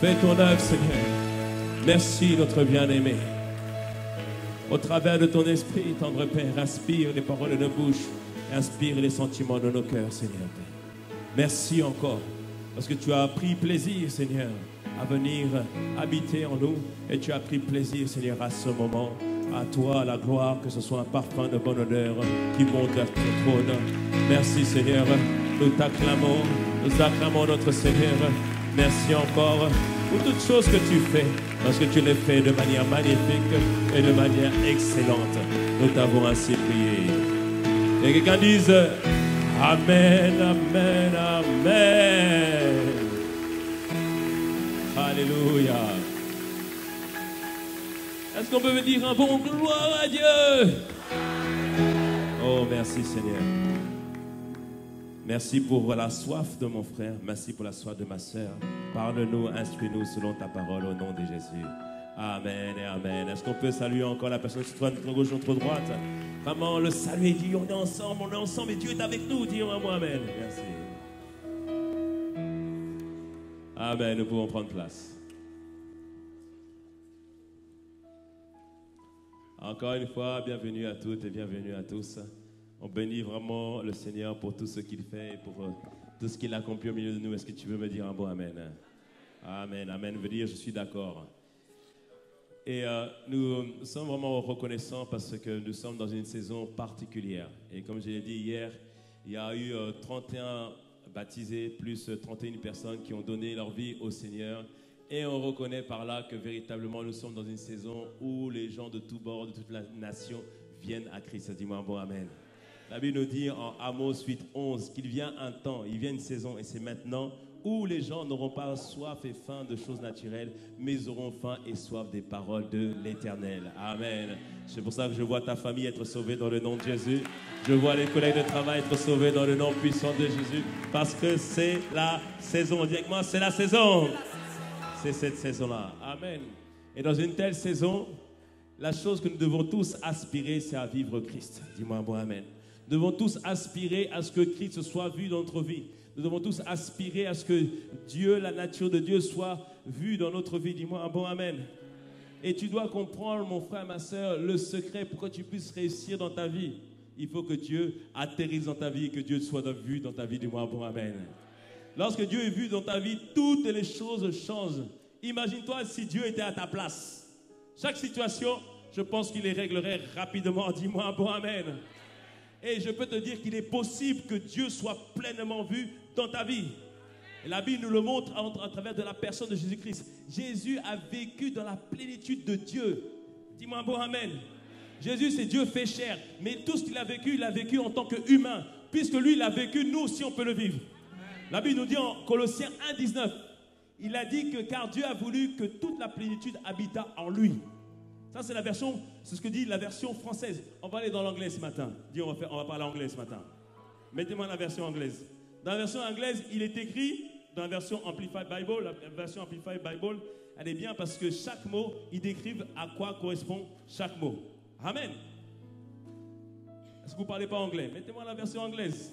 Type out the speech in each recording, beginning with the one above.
Fais ton œuvre, Seigneur. Merci, notre bien-aimé. Au travers de ton esprit, tendre Père, inspire les paroles de nos bouches, inspire les sentiments de nos cœurs, Seigneur. Merci encore, parce que tu as pris plaisir, Seigneur, à venir habiter en nous, et tu as pris plaisir, Seigneur, à ce moment. À toi la gloire, que ce soit un parfum de bonne odeur qui monte vers ton trône. Merci, Seigneur. Nous t'acclamons, nous acclamons notre Seigneur. Merci encore pour toutes choses que tu fais, parce que tu les fais de manière magnifique et de manière excellente. Nous t'avons ainsi prié. Et quelqu'un dise Amen, Amen, Amen. Alléluia. Est-ce qu'on peut me dire un bon gloire à Dieu? Oh, merci Seigneur. Merci pour la soif de mon frère. Merci pour la soif de ma soeur. Parle-nous, instruis-nous selon ta parole au nom de Jésus. Amen et Amen. Est-ce qu'on peut saluer encore la personne qui se trouve notre gauche, notre droite? Vraiment, le salut dit on est ensemble et Dieu est avec nous. Dis-moi Amen. Merci. Amen, nous pouvons prendre place. Encore une fois, bienvenue à toutes et bienvenue à tous. On bénit vraiment le Seigneur pour tout ce qu'il fait et pour tout ce qu'il accomplit au milieu de nous. Est-ce que tu veux me dire un bon Amen? Amen, Amen veut dire je suis d'accord. Et nous sommes vraiment reconnaissants parce que nous sommes dans une saison particulière. Et comme je l'ai dit hier, il y a eu 31 baptisés plus 31 personnes qui ont donné leur vie au Seigneur. Et on reconnaît par là que véritablement nous sommes dans une saison où les gens de tous bords, de toute la nation viennent à Christ. Dis-moi un bon Amen. La Bible nous dit en Amos 8:11 qu'il vient un temps, il vient une saison et c'est maintenant où les gens n'auront pas soif et faim de choses naturelles, mais ils auront faim et soif des paroles de l'Éternel. Amen. C'est pour ça que je vois ta famille être sauvée dans le nom de Jésus. Je vois les collègues de travail être sauvés dans le nom puissant de Jésus. Parce que c'est la saison. Directement, c'est la saison. C'est cette saison-là. Amen. Et dans une telle saison, la chose que nous devons tous aspirer, c'est à vivre Christ. Dis-moi un bon Amen. Nous devons tous aspirer à ce que Christ soit vu dans notre vie. Nous devons tous aspirer à ce que Dieu, la nature de Dieu, soit vue dans notre vie. Dis-moi un bon Amen. Et tu dois comprendre, mon frère, ma soeur, le secret pour que tu puisses réussir dans ta vie. Il faut que Dieu atterrisse dans ta vie et que Dieu soit vu dans ta vie. Dis-moi un bon Amen. Lorsque Dieu est vu dans ta vie, toutes les choses changent. Imagine-toi si Dieu était à ta place. Chaque situation, je pense qu'il les réglerait rapidement. Dis-moi un bon Amen. Et je peux te dire qu'il est possible que Dieu soit pleinement vu dans ta vie. Et la Bible nous le montre à travers de la personne de Jésus-Christ. Jésus a vécu dans la plénitude de Dieu. Dis-moi un bon Amen. Jésus, c'est Dieu fait chair. Mais tout ce qu'il a vécu, il a vécu en tant qu'humain. Puisque lui, il a vécu, nous aussi, on peut le vivre. La Bible nous dit en Colossiens 1:19, il a dit que car Dieu a voulu que toute la plénitude habitât en lui. Ça, c'est la version, c'est ce que dit la version française. On va aller dans l'anglais ce matin. Dis, on va parler anglais ce matin. Mettez-moi la version anglaise. Dans la version anglaise, il est écrit, dans la version Amplified Bible, la version Amplified Bible, elle est bien parce que chaque mot, il décrive à quoi correspond chaque mot. Amen. Est-ce que vous ne parlez pas anglais? Mettez-moi la version anglaise.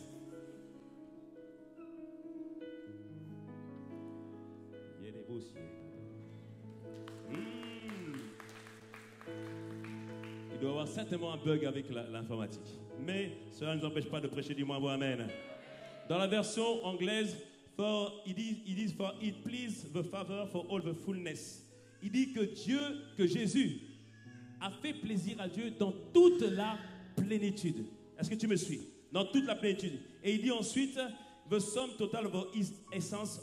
Il doit y avoir certainement un bug avec l'informatique. Mais cela ne nous empêche pas de prêcher du bon Amen. Dans la version anglaise, il dit for it please the Father for all the fullness. Il dit que Jésus a fait plaisir à Dieu dans toute la plénitude. Est-ce que tu me suis? Dans toute la plénitude. Et il dit ensuite, the sum total of his essence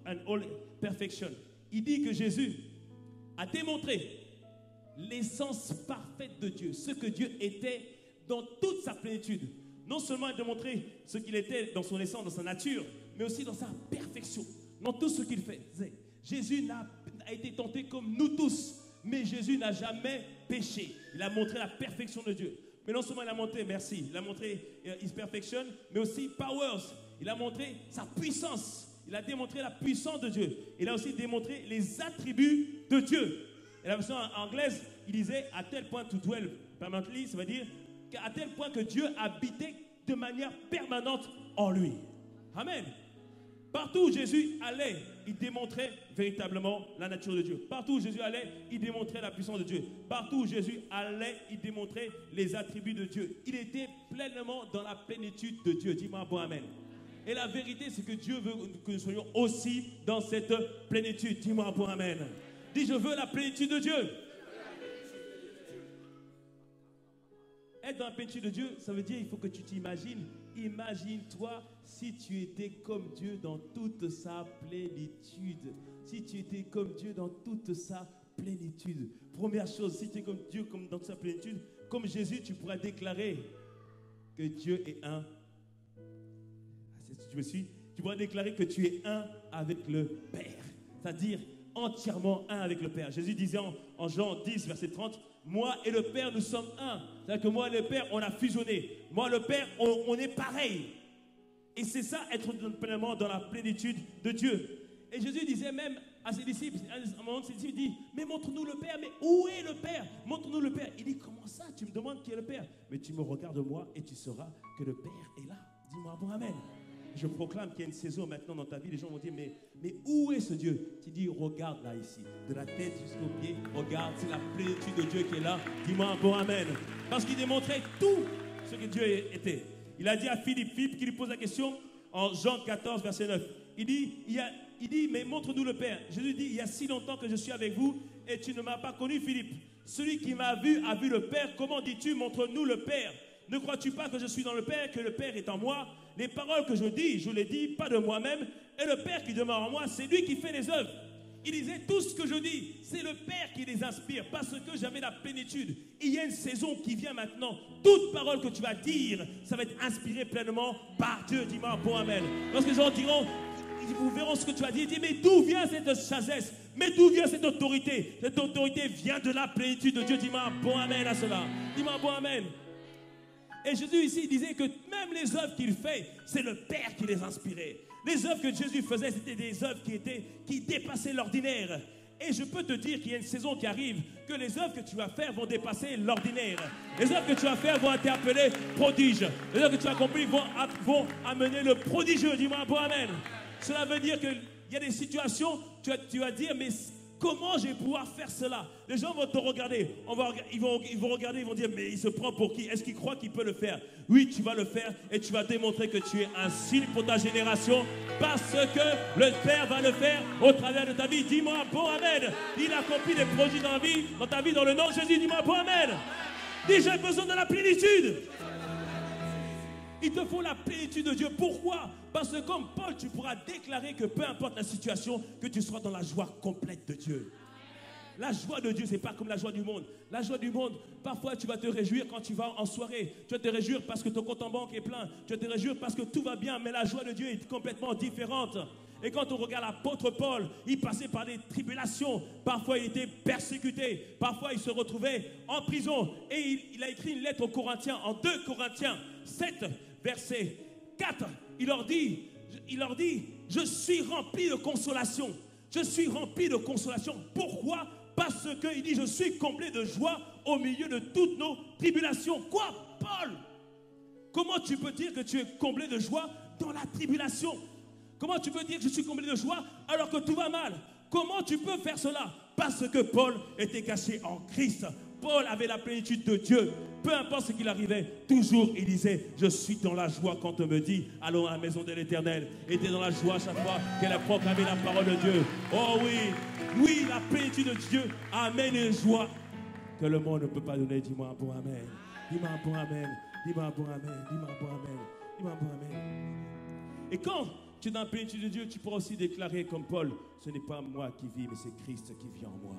and all perfection. Il dit que Jésus a démontré l'essence parfaite de Dieu, ce que Dieu était dans toute sa plénitude. Non seulement il a démontré ce qu'il était dans son essence, dans sa nature, mais aussi dans sa perfection, dans tout ce qu'il fait. Jésus a été tenté comme nous tous, mais Jésus n'a jamais péché. Il a montré la perfection de Dieu. Mais non seulement il a montré, merci, il a montré his perfection, mais aussi powers. Il a montré sa puissance. Il a démontré la puissance de Dieu. Il a aussi démontré les attributs de Dieu. Et la version anglaise, il disait à tel point to dwell permanently, ça veut dire qu'à tel point que Dieu habitait de manière permanente en lui. Amen. Partout où Jésus allait, il démontrait véritablement la nature de Dieu. Partout où Jésus allait, il démontrait la puissance de Dieu. Partout où Jésus allait, il démontrait les attributs de Dieu. Il était pleinement dans la plénitude de Dieu. Dis-moi bon amen. Et la vérité, c'est que Dieu veut que nous soyons aussi dans cette plénitude. Dis-moi bon amen. Dis, je veux la plénitude de Dieu. Être dans la plénitude de Dieu, ça veut dire il faut que tu t'imagines. Imagine-toi si tu étais comme Dieu dans toute sa plénitude. Si tu étais comme Dieu dans toute sa plénitude. Première chose, si tu es comme Dieu comme dans sa plénitude, comme Jésus, tu pourras déclarer que Dieu est un. Tu me suis? Tu pourras déclarer que tu es un avec le Père. C'est-à-dire entièrement un avec le Père. Jésus disait en Jean 10, verset 30, moi et le Père, nous sommes un. C'est-à-dire que moi et le Père, on a fusionné. Moi et le Père, on est pareil. Et c'est ça, être pleinement dans la plénitude de Dieu. Et Jésus disait même à ses disciples, à un moment, ses disciples disent, mais montre-nous le Père. Mais où est le Père? Montre-nous le Père. Il dit, comment ça? Tu me demandes qui est le Père? Mais tu me regardes moi et tu sauras que le Père est là. Dis-moi bon amen. Je proclame qu'il y a une saison maintenant dans ta vie, les gens vont dire, mais où est ce Dieu? Tu dis, regarde là ici, de la tête jusqu'aux pieds, regarde, c'est la plénitude de Dieu qui est là. Dis-moi un bon amen. Parce qu'il démontrait tout ce que Dieu était. Il a dit à Philippe qui lui pose la question en Jean 14, verset 9. Il dit, mais montre-nous le Père. Jésus dit, il y a si longtemps que je suis avec vous et tu ne m'as pas connu, Philippe. Celui qui m'a vu a vu le Père. Comment dis-tu, montre-nous le Père? Ne crois-tu pas que je suis dans le Père, que le Père est en moi? Les paroles que je dis, je les dis pas de moi-même. Et le Père qui demeure en moi, c'est lui qui fait les œuvres. Il disait, tout ce que je dis, c'est le Père qui les inspire, parce que j'avais la plénitude. Il y a une saison qui vient maintenant. Toute parole que tu vas dire, ça va être inspiré pleinement par Dieu. Dis-moi bon amen. Lorsque les gens diront, vous verrez ce que tu vas dire, dis, mais d'où vient cette sagesse? Mais d'où vient cette autorité? Cette autorité vient de la plénitude de Dieu. Dis-moi bon amen à cela. Dis-moi bon amen. Et Jésus ici disait que même les œuvres qu'il fait, c'est le Père qui les inspirait. Les œuvres que Jésus faisait, c'était des œuvres qui dépassaient l'ordinaire. Et je peux te dire qu'il y a une saison qui arrive, que les œuvres que tu vas faire vont dépasser l'ordinaire. Les œuvres que tu vas faire vont être appelées prodiges. Les œuvres que tu vas accomplir vont amener le prodigieux. Dis-moi bon amen. Cela veut dire qu'il y a des situations, tu vas dire, mais comment je vais pouvoir faire cela? Les gens vont te regarder, ils vont regarder, ils vont dire, mais il se prend pour qui? Est-ce qu'il croit qu'il peut le faire? Oui, tu vas le faire et tu vas démontrer que tu es un signe pour ta génération parce que le Père va le faire au travers de ta vie. Dis-moi bon amen. Il accomplit des projets dans ta vie, dans le nom de Jésus. Dis-moi bon amen. Dis, j'ai besoin de la plénitude. Il te faut la plénitude de Dieu. Pourquoi? Parce que comme Paul, tu pourras déclarer que peu importe la situation, que tu seras dans la joie complète de Dieu. La joie de Dieu, ce n'est pas comme la joie du monde. La joie du monde, parfois tu vas te réjouir quand tu vas en soirée. Tu vas te réjouir parce que ton compte en banque est plein. Tu vas te réjouir parce que tout va bien. Mais la joie de Dieu est complètement différente. Et quand on regarde l'apôtre Paul, il passait par des tribulations. Parfois, il était persécuté. Parfois, il se retrouvait en prison. Et il a écrit une lettre aux Corinthiens, en 2 Corinthiens 7, verset 4. Il leur dit, je suis rempli de consolation. Je suis rempli de consolation. Pourquoi? Parce qu'il dit, je suis comblé de joie au milieu de toutes nos tribulations. Quoi, Paul? Comment tu peux dire que tu es comblé de joie dans la tribulation? Comment tu peux dire que je suis comblé de joie alors que tout va mal? Comment tu peux faire cela? Parce que Paul était caché en Christ. Paul avait la plénitude de Dieu. Peu importe ce qu'il arrivait, toujours il disait, je suis dans la joie quand on me dit, allons à la maison de l'Éternel. Et était dans la joie à chaque fois qu'elle a proclamé la parole de Dieu. Oh oui, oui, la plénitude de Dieu amène une joie que le monde ne peut pas donner. Dis-moi un bon amen. Dis-moi un bon amen. Dis-moi un bon amen. Dis-moi un bon amen. Dis-moi un bon amen. Et quand tu es dans la plénitude de Dieu, tu pourras aussi déclarer comme Paul, ce n'est pas moi qui vis, mais c'est Christ qui vit en moi.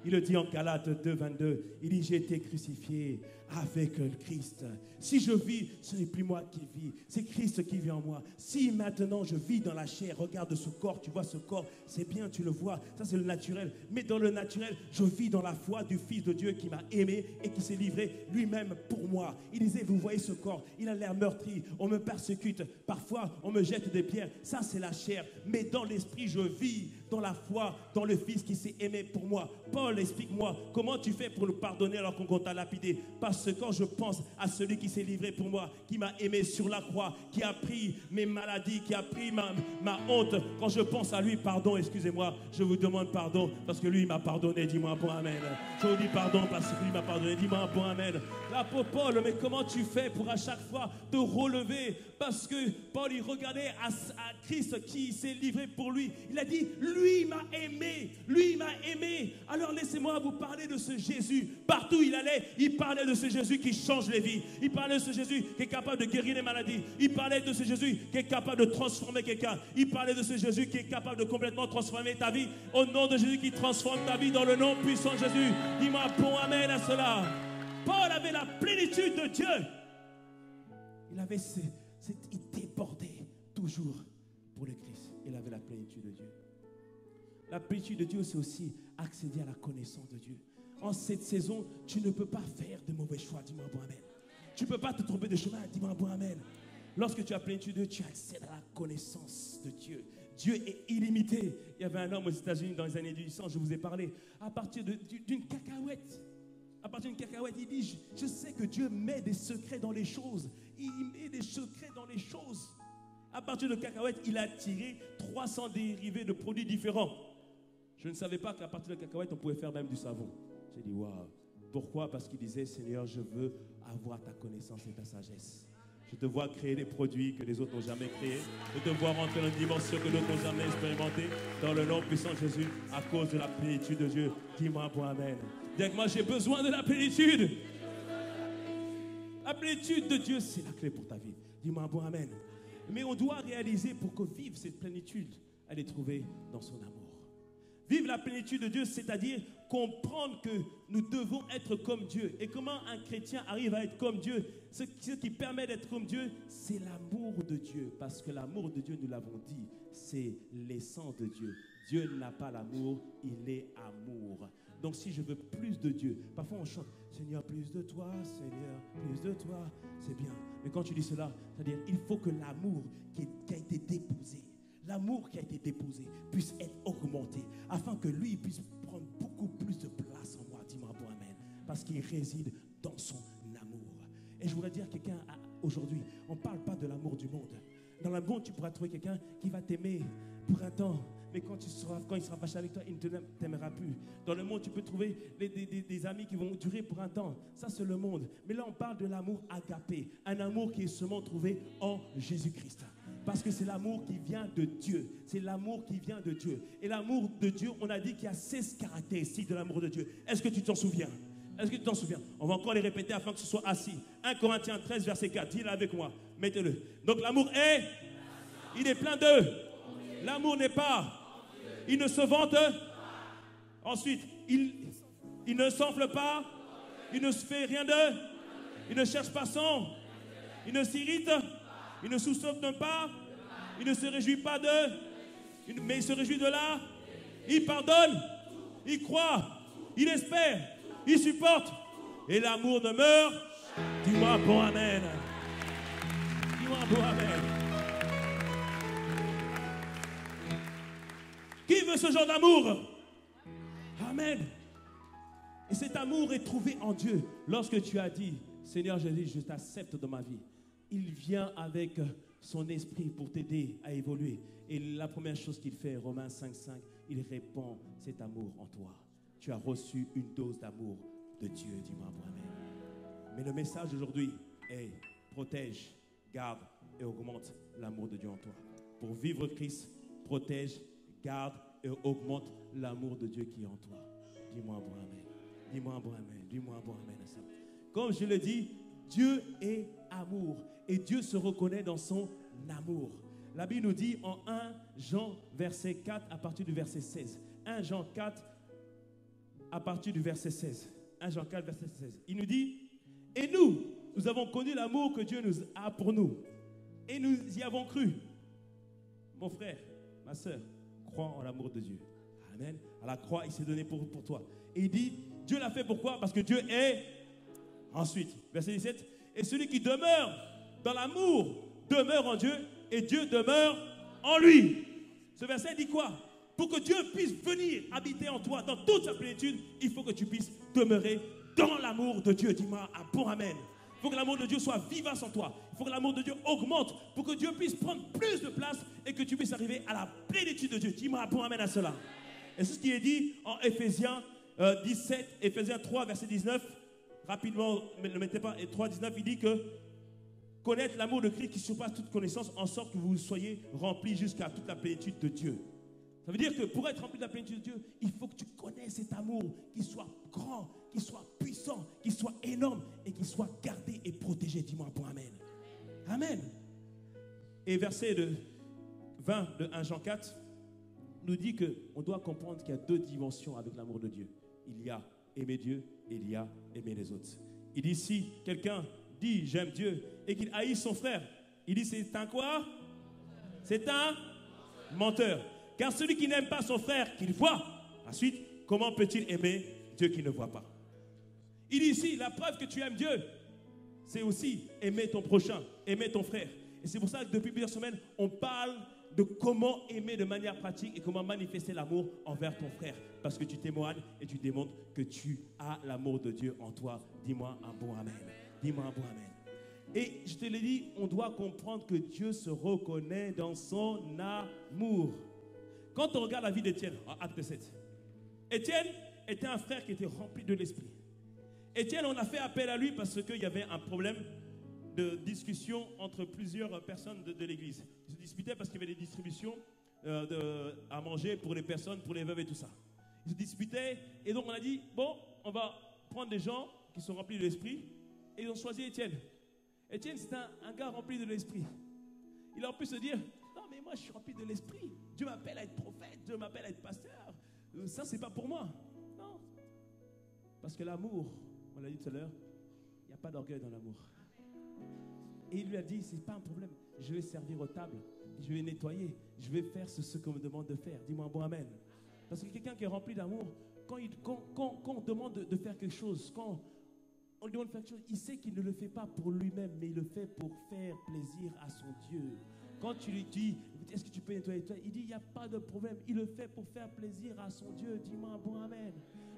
Il le dit en Galates 2, 22. Il dit, j'ai été crucifié avec le Christ. Si je vis, ce n'est plus moi qui vis, c'est Christ qui vit en moi. Si maintenant je vis dans la chair, regarde ce corps, tu vois ce corps, c'est bien, tu le vois, ça c'est le naturel. Mais dans le naturel, je vis dans la foi du Fils de Dieu qui m'a aimé et qui s'est livré lui-même pour moi. Il disait, vous voyez ce corps, il a l'air meurtri, on me persécute, parfois on me jette des pierres, ça c'est la chair. Mais dans l'esprit, je vis dans la foi, dans le Fils qui s'est aimé pour moi. Paul, explique-moi, comment tu fais pour nous pardonner alors qu'on t'a lapidé? Parce que quand je pense à celui qui s'est livré pour moi, qui m'a aimé sur la croix, qui a pris mes maladies, qui a pris ma honte, quand je pense à lui, pardon, excusez-moi, je vous demande pardon parce que lui il m'a pardonné, dis-moi un bon amen. Je vous dis pardon parce que lui m'a pardonné, dis-moi un bon amen. L'apôtre Paul, mais comment tu fais pour à chaque fois te relever? Parce que Paul, il regardait à Christ qui s'est livré pour lui. Il a dit, lui m'a aimé, lui m'a aimé. Alors laissez-moi vous parler de ce Jésus. Partout où il allait, il parlait de ce Jésus qui change les vies. Il parlait de ce Jésus qui est capable de guérir les maladies. Il parlait de ce Jésus qui est capable de transformer quelqu'un. Il parlait de ce Jésus qui est capable de complètement transformer ta vie. Au nom de Jésus qui transforme ta vie, dans le nom puissant de Jésus. Dis-moi bon amen à cela. Paul avait la plénitude de Dieu. Il débordait toujours pour le Christ. Il avait la plénitude de Dieu. La plénitude de Dieu, c'est aussi accéder à la connaissance de Dieu. En cette saison, tu ne peux pas faire de mauvais choix. Dis-moi bon amen. Tu ne peux pas te tromper de chemin. Dis-moi bon amen. Lorsque tu as plénitude de Dieu, tu accèdes à la connaissance de Dieu. Dieu est illimité. Il y avait un homme aux États-Unis dans les années 1800, je vous ai parlé, à partir d'une cacahuète. À partir d'une cacahuète, il dit, je sais que Dieu met des secrets dans les choses. Il met des secrets dans les choses. À partir de cacahuète, il a tiré 300 dérivés de produits différents. Je ne savais pas qu'à partir de cacahuète, on pouvait faire même du savon. J'ai dit, waouh. Pourquoi? Parce qu'il disait, Seigneur, je veux avoir ta connaissance et ta sagesse. Je te vois créer des produits que les autres n'ont jamais créés. Je te vois rentrer dans une dimension que d'autres n'ont jamais expérimentée. Dans le nom puissant de Jésus, à cause de la plénitude de Dieu. Dis-moi bon amen. Dis avec moi, j'ai besoin de la plénitude. La plénitude de Dieu, c'est la clé pour ta vie. Dis-moi bon amen. Mais on doit réaliser pour que vivre cette plénitude, elle est trouvée dans son amour. Vivre la plénitude de Dieu, c'est-à-dire comprendre que nous devons être comme Dieu. Et comment un chrétien arrive à être comme Dieu? Ce qui permet d'être comme Dieu, c'est l'amour de Dieu. Parce que l'amour de Dieu, nous l'avons dit, c'est l'essence de Dieu. Dieu n'a pas l'amour, il est amour. Donc si je veux plus de Dieu, parfois on chante, Seigneur, plus de toi, Seigneur, plus de toi, c'est bien. Mais quand tu dis cela, c'est-à-dire il faut que l'amour qui a été déposé, l'amour qui a été déposé puisse être augmenté, afin que lui puisse prendre beaucoup plus de place en moi. Dis-moi bon amen. Parce qu'il réside dans son amour. Et je voudrais dire à quelqu'un aujourd'hui, on ne parle pas de l'amour du monde. Dans le monde, tu pourras trouver quelqu'un qui va t'aimer pour un temps. Mais quand il sera fâché avec toi, il ne t'aimera plus. Dans le monde, tu peux trouver des amis qui vont durer pour un temps. Ça, c'est le monde. Mais là, on parle de l'amour agapé. Un amour qui est seulement trouvé en Jésus-Christ. Parce que c'est l'amour qui vient de Dieu. C'est l'amour qui vient de Dieu. Et l'amour de Dieu, on a dit qu'il y a 16 caractéristiques de l'amour de Dieu. Est-ce que tu t'en souviens? Est-ce que tu t'en souviens? On va encore les répéter afin que ce soit assis. 1 Corinthiens 13, verset 4. Dis-le avec moi. Mettez-le. Donc l'amour est... Il est plein d'eux. L'amour n'est pas... Il ne se vante. Ensuite, il ne s'enfle pas. Il ne se fait rien d'eux. Il ne cherche pas son. Il ne s'irrite. Il ne soupçonne pas. Il ne se réjouit pas d'eux. Mais il se réjouit de là. Il pardonne. Il croit. Il espère. Il supporte. Et l'amour demeure. Dis-moi bon amen. Dis-moi bon amen. Qui veut ce genre d'amour? Amen. Et cet amour est trouvé en Dieu. Lorsque tu as dit, Seigneur Jésus, je t'accepte dans ma vie, il vient avec son esprit pour t'aider à évoluer. Et la première chose qu'il fait, Romains 5,5, il répand cet amour en toi. Tu as reçu une dose d'amour de Dieu. Dis-moi amen. Mais le message aujourd'hui est protège, garde et augmente l'amour de Dieu en toi. Pour vivre Christ, protège, garde et augmente l'amour de Dieu qui est en toi. Dis-moi bon amen. Dis-moi bon amen. Dis-moi bon amen à ça. Comme je le dis, Dieu est amour. Et Dieu se reconnaît dans son amour. La Bible nous dit en 1 Jean verset 4 à partir du verset 16. 1 Jean 4 à partir du verset 16. 1 Jean 4 verset 16. Il nous dit, et nous avons connu l'amour que Dieu nous a pour nous. Et nous y avons cru. Mon frère, ma soeur, crois en l'amour de Dieu. Amen. À la croix, il s'est donné pour toi. Et il dit, Dieu l'a fait pourquoi? Parce que Dieu est... Ensuite, verset 17. Et celui qui demeure dans l'amour demeure en Dieu et Dieu demeure en lui. Ce verset dit quoi? Pour que Dieu puisse venir habiter en toi dans toute sa plénitude, il faut que tu puisses demeurer dans l'amour de Dieu. Dis-moi un bon amen. Il faut que l'amour de Dieu soit vivace en toi. Il faut que l'amour de Dieu augmente pour que Dieu puisse prendre plus de place et que tu puisses arriver à la plénitude de Dieu. Dis-moi un bon amen à cela. Et c'est ce qui est dit en Éphésiens 17, Éphésiens 3, verset 19. Rapidement, ne le mettez pas. Et 3, 19, il dit que connaître l'amour de Christ qui surpasse toute connaissance en sorte que vous soyez remplis jusqu'à toute la plénitude de Dieu. Ça veut dire que pour être rempli de la plénitude de Dieu, il faut que tu connaisses cet amour qui soit grand, qui soit puissant, qui soit énorme et qui soit gardé et protégé. Dis-moi un bon amen. Amen. Et verset 20 de 1 Jean 4 nous dit qu'on doit comprendre qu'il y a deux dimensions avec l'amour de Dieu. Il y a aimer Dieu et il y a aimer les autres. Il dit si quelqu'un dit j'aime Dieu et qu'il haït son frère, il dit c'est un quoi? C'est un menteur. Car celui qui n'aime pas son frère qu'il voit, ensuite, comment peut-il aimer Dieu qu'il ne voit pas? Il dit ici, la preuve que tu aimes Dieu, c'est aussi aimer ton prochain, aimer ton frère. Et c'est pour ça que depuis plusieurs semaines, on parle de comment aimer de manière pratique et comment manifester l'amour envers ton frère. Parce que tu témoignes et tu démontres que tu as l'amour de Dieu en toi. Dis-moi un bon amen. Dis-moi un bon amen. Et je te l'ai dit, on doit comprendre que Dieu se reconnaît dans son amour. Quand on regarde la vie d'Étienne, en Acte 7, Étienne était un frère qui était rempli de l'esprit. Étienne, on a fait appel à lui parce qu'il y avait un problème de discussion entre plusieurs personnes de l'église. Ils se disputaient parce qu'il y avait des distributions à manger pour les personnes, pour les veuves et tout ça. Ils se disputaient et donc on a dit, bon, on va prendre des gens qui sont remplis de l'esprit et ils ont choisi Étienne. Étienne, c'est un gars rempli de l'esprit. Il aurait pu se dire, non mais moi je suis rempli de l'esprit. Dieu m'appelle à être prophète, Dieu m'appelle à être pasteur. Ça c'est pas pour moi. Non. Parce que l'amour, on l'a dit tout à l'heure, il n'y a pas d'orgueil dans l'amour. Et il lui a dit, c'est pas un problème. Je vais servir aux tables, je vais nettoyer, je vais faire ce qu'on me demande de faire. Dis-moi un bon amen. Parce que quelqu'un qui est rempli d'amour, quand on demande de faire quelque chose, quand on lui demande de faire quelque chose, il sait qu'il ne le fait pas pour lui-même, mais il le fait pour faire plaisir à son Dieu. Quand tu lui dis, est-ce que tu peux nettoyer toi? Il dit, il n'y a pas de problème. Il le fait pour faire plaisir à son Dieu. Dis-moi un bon amen.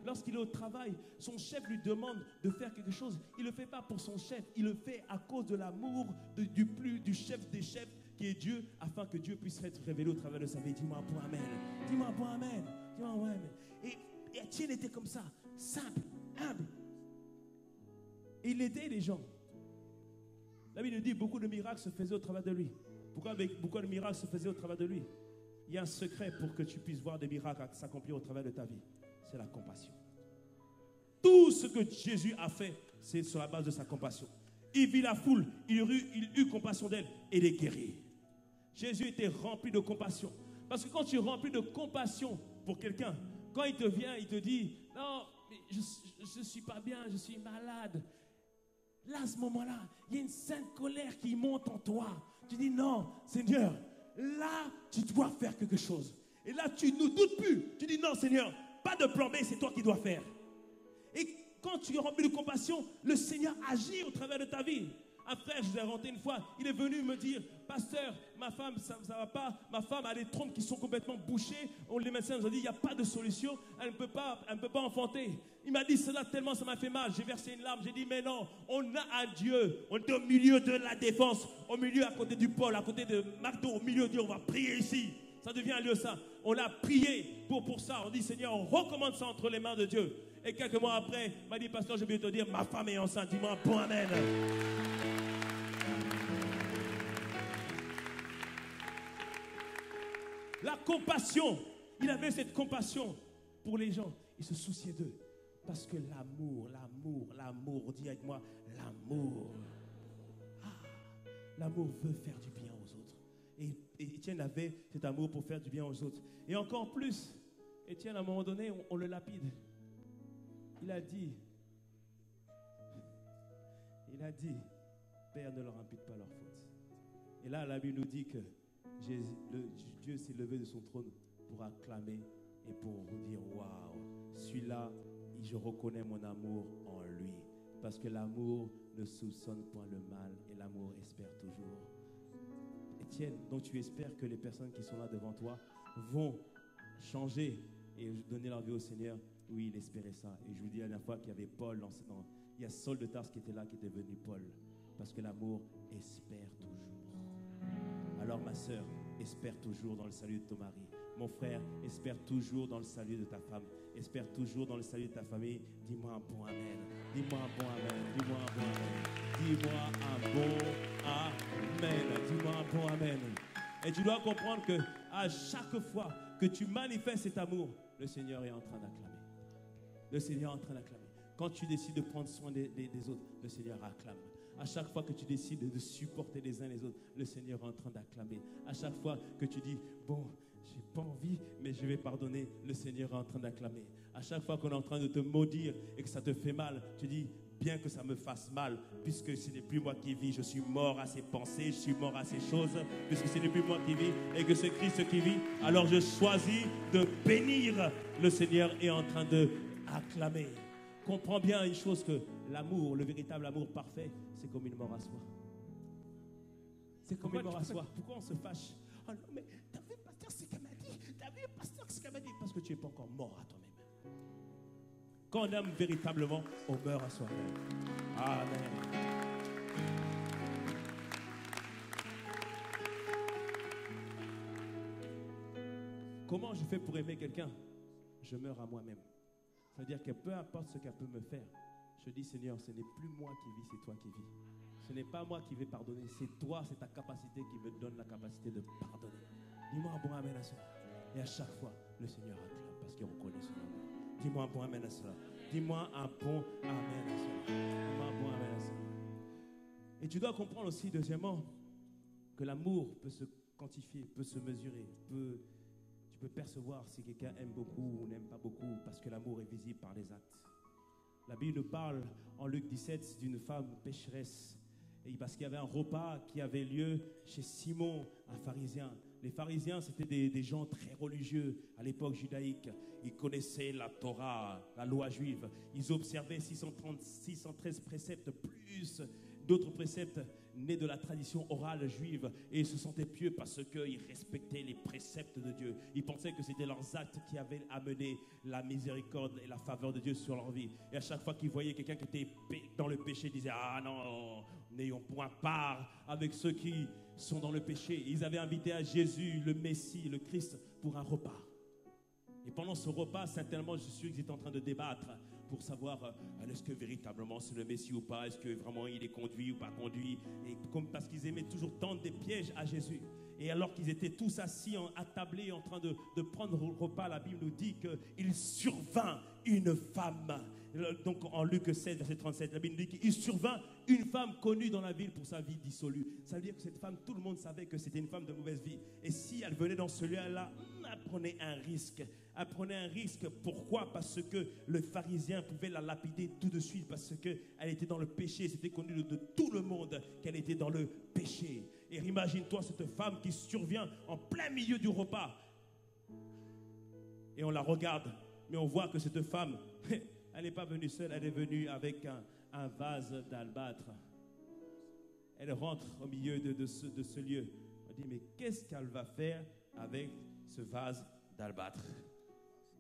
Lorsqu'il est au travail, son chef lui demande de faire quelque chose. Il ne le fait pas pour son chef. Il le fait à cause de l'amour du chef des chefs, qui est Dieu, afin que Dieu puisse être révélé au travers de sa vie. Dis-moi un bon amen. Dis-moi un bon amen. Dis-moi un bon amen. Et Étienne était comme ça, simple, humble. Et il aidait les gens. La Bible nous dit, beaucoup de miracles se faisaient au travers de lui. Pourquoi beaucoup de miracles se faisaient au travers de lui? Il y a un secret pour que tu puisses voir des miracles s'accomplir au travers de ta vie. C'est la compassion. Tout ce que Jésus a fait, c'est sur la base de sa compassion. Il vit la foule, il eut compassion d'elle et les guérit. Jésus était rempli de compassion. Parce que quand tu es rempli de compassion pour quelqu'un, quand il te vient, il te dit, non, mais je ne suis pas bien, je suis malade. Là, à ce moment-là, il y a une sainte colère qui monte en toi. Tu dis, non, Seigneur, là, tu dois faire quelque chose. Et là, tu ne doutes plus. Tu dis, non, Seigneur, pas de plan B, c'est toi qui dois faire. Et quand tu es rempli de compassion, le Seigneur agit au travers de ta vie. Un frère, je vous ai raconté une fois, il est venu me dire, pasteur, ma femme, ça ne va pas, ma femme a des trompes qui sont complètement bouchées. Les médecins nous ont dit, il n'y a pas de solution, elle ne peut pas enfanter. Il m'a dit cela tellement ça m'a fait mal, j'ai versé une larme, j'ai dit, mais non, on a un Dieu, on est au milieu de la défense, au milieu à côté du pôle, à côté de McDo, au milieu de Dieu, on va prier ici. Ça devient un lieu saint. On a prié pour ça, on dit, Seigneur, on recommande ça entre les mains de Dieu. Et quelques mois après, il m'a dit, pasteur, je vais te dire, ma femme est enceinte, dis-moi un bon amen. La compassion, il avait cette compassion pour les gens. Il se souciait d'eux. Parce que l'amour, dis avec moi, l'amour. L'amour veut faire du bien aux autres. Et Étienne avait cet amour pour faire du bien aux autres. Et encore plus, Étienne, à un moment donné, on le lapide. Il a dit, Père, ne leur impute pas leur faute. Et là, la Bible nous dit que Dieu s'est levé de son trône pour acclamer et pour vous dire, waouh, celui-là, je reconnais mon amour en lui. Parce que l'amour ne soupçonne point le mal et l'amour espère toujours. Étienne, donc tu espères que les personnes qui sont là devant toi vont changer et donner leur vie au Seigneur, oui, il espérait ça. Et je vous dis la dernière fois qu'il y avait Paul, il y a Saul de Tarse qui était là, qui était devenu Paul. Parce que l'amour espère toujours. Alors ma soeur, espère toujours dans le salut de ton mari. Mon frère, espère toujours dans le salut de ta femme. Espère toujours dans le salut de ta famille. Dis-moi un bon amen. Dis-moi un bon amen. Dis-moi un bon amen. Dis-moi un bon amen. Dis-moi un bon amen. Et tu dois comprendre que à chaque fois que tu manifestes cet amour, le Seigneur est en train d'acclamer. Le Seigneur est en train d'acclamer. Quand tu décides de prendre soin des autres, le Seigneur acclame. À chaque fois que tu décides de supporter les uns les autres, le Seigneur est en train d'acclamer. À chaque fois que tu dis, bon, j'ai pas envie, mais je vais pardonner, le Seigneur est en train d'acclamer. À chaque fois qu'on est en train de te maudire et que ça te fait mal, tu dis, bien que ça me fasse mal, puisque ce n'est plus moi qui vis, je suis mort à ces pensées, je suis mort à ces choses, puisque ce n'est plus moi qui vis et que c'est Christ qui vit, alors je choisis de bénir. Le Seigneur est en train d'acclamer. Comprends bien une chose, que l'amour, le véritable amour parfait, c'est comme une mort à soi. C'est comme une mort à soi. Pourquoi on se fâche? Oh non, mais t'as vu, pasteur, ce qu'elle m'a dit? T'as vu, pasteur, ce qu'elle m'a dit? Parce que tu n'es pas encore mort à toi-même. Quand on aime véritablement, on meurt à soi-même. Amen. Comment je fais pour aimer quelqu'un? Je meurs à moi-même. C'est-à-dire que peu importe ce qu'elle peut me faire, je dis, Seigneur, ce n'est plus moi qui vis, c'est toi qui vis. Ce n'est pas moi qui vais pardonner, c'est toi, c'est ta capacité qui me donne la capacité de pardonner. Dis-moi un bon amen à cela. Et à chaque fois, le Seigneur acclame parce qu'il reconnaît son amour. Dis-moi un bon amen à cela. Dis-moi un bon amen à cela. Dis-moi un bon amen à cela. Et tu dois comprendre aussi, deuxièmement, que l'amour peut se quantifier, peut se mesurer, tu peux percevoir si quelqu'un aime beaucoup ou n'aime pas beaucoup, parce que l'amour est visible par les actes. La Bible parle en Luc 17 d'une femme pécheresse, et parce qu'il y avait un repas qui avait lieu chez Simon, un pharisien. Les pharisiens, c'était des gens très religieux à l'époque judaïque. Ils connaissaient la Torah, la loi juive. Ils observaient 613 préceptes, plus d'autres préceptes nés de la tradition orale juive, et ils se sentaient pieux parce qu'ils respectaient les préceptes de Dieu. Ils pensaient que c'était leurs actes qui avaient amené la miséricorde et la faveur de Dieu sur leur vie. Et à chaque fois qu'ils voyaient quelqu'un qui était dans le péché, ils disaient, ah non, n'ayons point part avec ceux qui sont dans le péché. Ils avaient invité à Jésus, le Messie, le Christ, pour un repas. Et pendant ce repas, certainement, je suis sûr qu'ils étaient en train de débattre pour savoir est-ce que véritablement c'est le Messie ou pas, est-ce que vraiment il est conduit ou pas conduit, et parce qu'ils aimaient toujours tendre des pièges à Jésus. Et alors qu'ils étaient tous assis, attablés, en train de prendre le repas, la Bible nous dit qu'il survint une femme. Donc en Luc 16, verset 37, la Bible nous dit qu'il survint une femme connue dans la ville pour sa vie dissolue. Ça veut dire que cette femme, tout le monde savait que c'était une femme de mauvaise vie. Et si elle venait dans ce lieu-là, elle prenait un risque. Elle prenait un risque. Pourquoi? Parce que le pharisien pouvait la lapider tout de suite, parce qu'elle était dans le péché. C'était connu de tout le monde qu'elle était dans le péché. Et imagine-toi cette femme qui survient en plein milieu du repas. Et on la regarde, mais on voit que cette femme, elle n'est pas venue seule, elle est venue avec un vase d'albâtre. Elle rentre au milieu de ce lieu. On dit, mais qu'est-ce qu'elle va faire avec ce vase d'albâtre?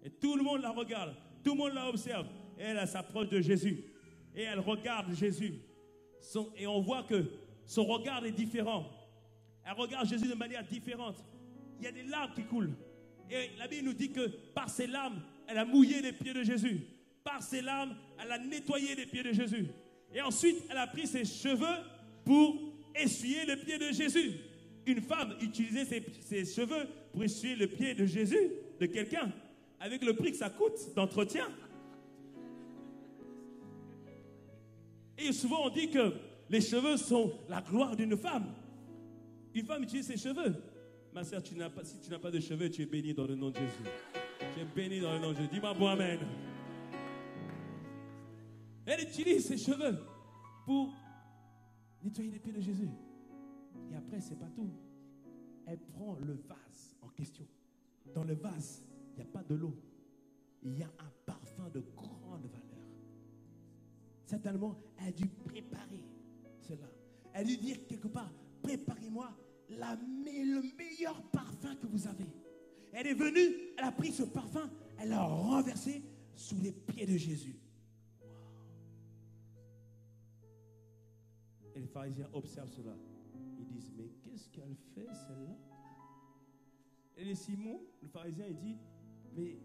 Et tout le monde la regarde, tout le monde la observe. Et elle s'approche de Jésus. Et elle regarde Jésus. Et on voit que son regard est différent. Elle regarde Jésus de manière différente. Il y a des larmes qui coulent. Et la Bible nous dit que par ses larmes, elle a mouillé les pieds de Jésus. Par ses larmes, elle a nettoyé les pieds de Jésus. Et ensuite, elle a pris ses cheveux pour essuyer les pieds de Jésus. Une femme utilisait ses cheveux pour essuyer le pied de Jésus, de quelqu'un, avec le prix que ça coûte d'entretien. Et souvent, on dit que les cheveux sont la gloire d'une femme. Une femme utilise ses cheveux. Ma soeur, si tu n'as pas de cheveux, tu es béni dans le nom de Jésus. Tu es béni dans le nom de Jésus. Dis-moi bon amen. Elle utilise ses cheveux pour nettoyer les pieds de Jésus. Et après, c'est pas tout. Elle prend le vase en question. Dans le vase, il n'y a pas de l'eau. Il y a un parfum de grande valeur. Certainement, elle a dû préparer cela. Elle a dû dire quelque part, préparez-moi le meilleur parfum que vous avez. Elle est venue, elle a pris ce parfum, elle l'a renversé sous les pieds de Jésus. Wow. Et les pharisiens observent cela. Ils disent, mais qu'est-ce qu'elle fait celle-là? Et les Simon, le pharisien, il dit, mais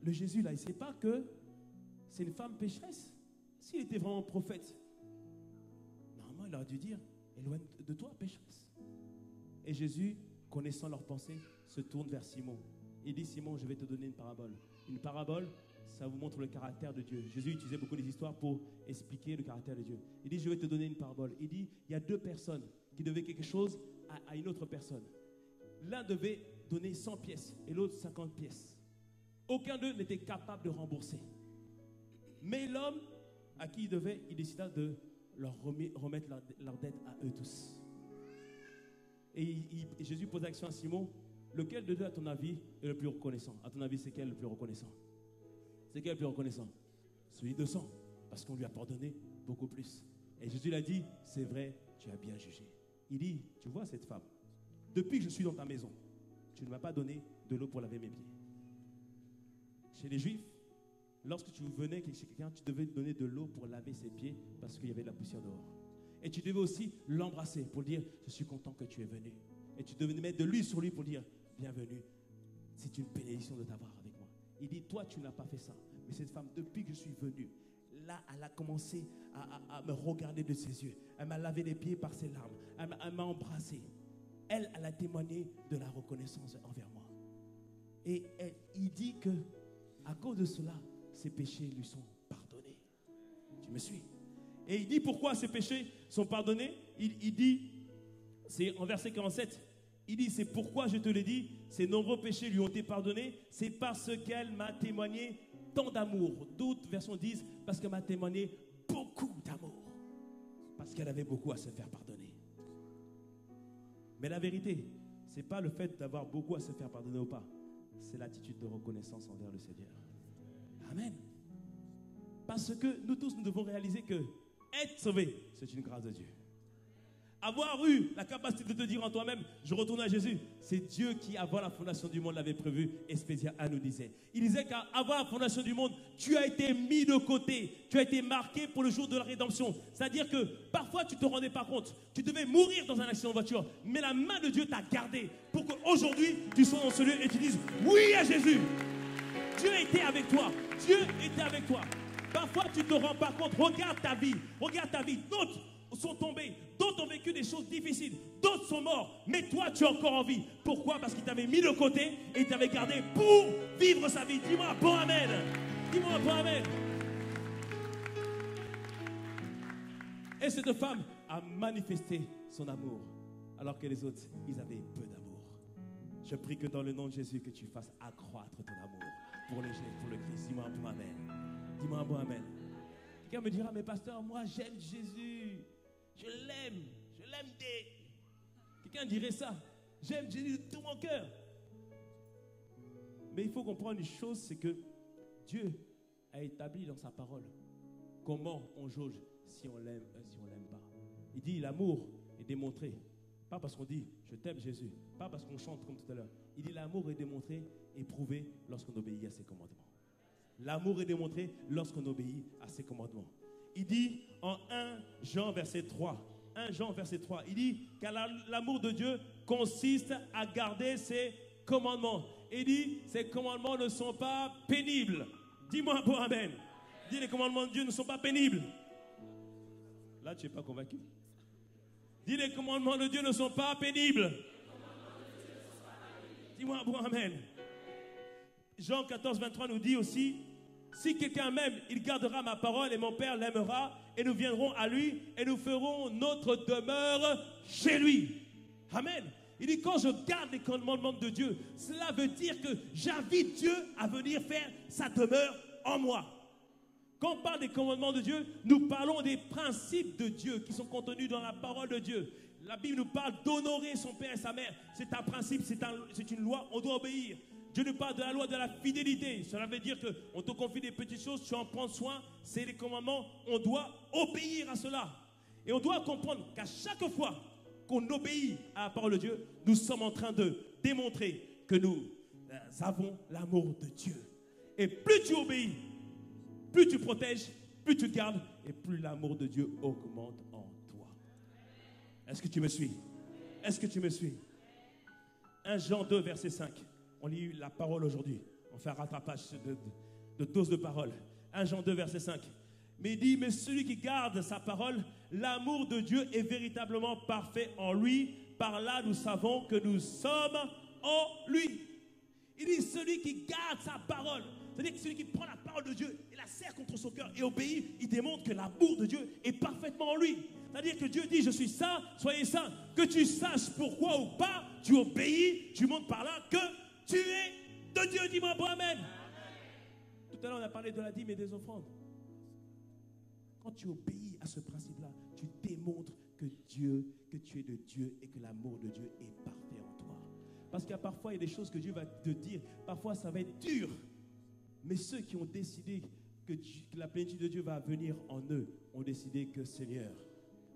le Jésus là, il ne sait pas que c'est une femme pécheresse. S'il était vraiment prophète, normalement il aurait dû dire, éloigne de toi, pécheresse. Et Jésus, connaissant leurs pensées, se tourne vers Simon. Il dit, Simon, je vais te donner une parabole. Une parabole, ça vous montre le caractère de Dieu. Jésus utilisait beaucoup des histoires pour expliquer le caractère de Dieu. Il dit, je vais te donner une parabole. Il dit, il y a deux personnes qui devaient quelque chose à une autre personne. L'un devait donner 100 pièces et l'autre 50 pièces. Aucun d'eux n'était capable de rembourser. Mais l'homme à qui il devait, il décida de leur remettre leur dette à eux tous. Et Jésus pose l'action à Simon, lequel de deux, à ton avis, est le plus reconnaissant? À ton avis, c'est quel le plus reconnaissant? C'est quel le plus reconnaissant? Celui de 100, parce qu'on lui a pardonné beaucoup plus. Et Jésus l'a dit, c'est vrai, tu as bien jugé. Il dit, tu vois cette femme, depuis que je suis dans ta maison, tu ne m'as pas donné de l'eau pour laver mes pieds. Chez les Juifs, lorsque tu venais chez quelqu'un, tu devais donner de l'eau pour laver ses pieds parce qu'il y avait de la poussière dehors. Et tu devais aussi l'embrasser pour dire, je suis content que tu es venu. Et tu devais mettre de l'huile sur lui pour dire, bienvenue, c'est une bénédiction de t'avoir avec moi. Il dit, toi tu n'as pas fait ça. Mais cette femme, depuis que je suis venu, là, elle a commencé à me regarder de ses yeux. Elle m'a lavé les pieds par ses larmes. Elle m'a embrassé. Elle a témoigné de la reconnaissance envers moi. Et il dit que à cause de cela, ses péchés lui sont pardonnés. Tu me suis? Et il dit pourquoi ses péchés sont pardonnés. Il dit, c'est en verset 47, il dit, c'est pourquoi je te le dis, ses nombreux péchés lui ont été pardonnés, c'est parce qu'elle m'a témoigné tant d'amour. D'autres versions disent, parce qu'elle m'a témoigné beaucoup d'amour. Parce qu'elle avait beaucoup à se faire pardonner. Mais la vérité, ce n'est pas le fait d'avoir beaucoup à se faire pardonner ou pas. C'est l'attitude de reconnaissance envers le Seigneur. Amen. Parce que nous tous, nous devons réaliser que être sauvé, c'est une grâce de Dieu. Avoir eu la capacité de te dire en toi-même, je retourne à Jésus, c'est Dieu qui, avant la fondation du monde, l'avait prévu. Espésia 1 nous disait. Il disait qu'avant la fondation du monde, tu as été mis de côté. Tu as été marqué pour le jour de la rédemption. C'est-à-dire que parfois, tu ne te rendais pas compte. Tu devais mourir dans un accident de voiture. Mais la main de Dieu t'a gardé pour qu'aujourd'hui, tu sois dans ce lieu et tu dises oui à Jésus. Dieu était avec toi. Dieu était avec toi. Parfois, tu ne te rends pas compte. Regarde ta vie. Regarde ta vie. D'autres sont tombés. D'autres ont vécu des choses difficiles. D'autres sont morts. Mais toi, tu es encore en vie. Pourquoi? Parce qu'il t'avait mis de côté et il t'avait gardé pour vivre sa vie. Dis-moi bon amen. Dis-moi bon amen. Et cette femme a manifesté son amour. Alors que les autres, ils avaient peu d'amour. Je prie que dans le nom de Jésus, que tu fasses accroître ton amour pour le Christ. Dis-moi un bon amen. Dis-moi un bon amen. Quelqu'un me dira, mais pasteur, moi j'aime Jésus. Je l'aime Quelqu'un dirait ça. J'aime Jésus de tout mon cœur. Mais il faut comprendre une chose, c'est que Dieu a établi dans sa parole comment on jauge si on l'aime ou si on ne l'aime pas. Il dit l'amour est démontré. Pas parce qu'on dit je t'aime Jésus. Pas parce qu'on chante comme tout à l'heure. Il dit l'amour est démontré et prouvé lorsqu'on obéit à ses commandements. L'amour est démontré lorsqu'on obéit à ses commandements. Il dit en 1 Jean verset 3, il dit car l'amour de Dieu consiste à garder ses commandements. Il dit ces commandements ne sont pas pénibles. Dis-moi un bon amen. Dis les commandements de Dieu ne sont pas pénibles. Là tu n'es pas convaincu. Dis les commandements de Dieu ne sont pas pénibles. Dis-moi un bon amen. Jean 14, 23 nous dit aussi, si quelqu'un m'aime, il gardera ma parole et mon Père l'aimera et nous viendrons à lui et nous ferons notre demeure chez lui. Amen. Il dit quand je garde les commandements de Dieu, cela veut dire que j'invite Dieu à venir faire sa demeure en moi. Quand on parle des commandements de Dieu, nous parlons des principes de Dieu qui sont contenus dans la parole de Dieu. La Bible nous parle d'honorer son père et sa mère. C'est un principe, c'est une loi, on doit obéir. Dieu nous parle de la loi de la fidélité. Cela veut dire qu'on te confie des petites choses, tu en prends soin, c'est les commandements, on doit obéir à cela. Et on doit comprendre qu'à chaque fois qu'on obéit à la parole de Dieu, nous sommes en train de démontrer que nous avons l'amour de Dieu. Et plus tu obéis, plus tu protèges, plus tu gardes, et plus l'amour de Dieu augmente en toi. Est-ce que tu me suis? Est-ce que tu me suis? 1 Jean 2, verset 5. On lit la parole aujourd'hui. On fait un rattrapage de dose de parole. 1 Jean 2, verset 5. Mais il dit, mais celui qui garde sa parole, l'amour de Dieu est véritablement parfait en lui. Par là, nous savons que nous sommes en lui. Il dit, celui qui garde sa parole, c'est-à-dire que celui qui prend la parole de Dieu et la serre contre son cœur et obéit, il démontre que l'amour de Dieu est parfaitement en lui. C'est-à-dire que Dieu dit, je suis saint, soyez saints. Que tu saches pourquoi ou pas, tu obéis, tu montres par là que tu es de Dieu. Dis-moi bon amen. Tout à l'heure, on a parlé de la dîme et des offrandes. Quand tu obéis à ce principe-là, tu démontres que tu es de Dieu et que l'amour de Dieu est parfait en toi. Parce qu'il y a parfois, il y a des choses que Dieu va te dire. Parfois, ça va être dur. Mais ceux qui ont décidé que la plénitude de Dieu va venir en eux, ont décidé que, Seigneur,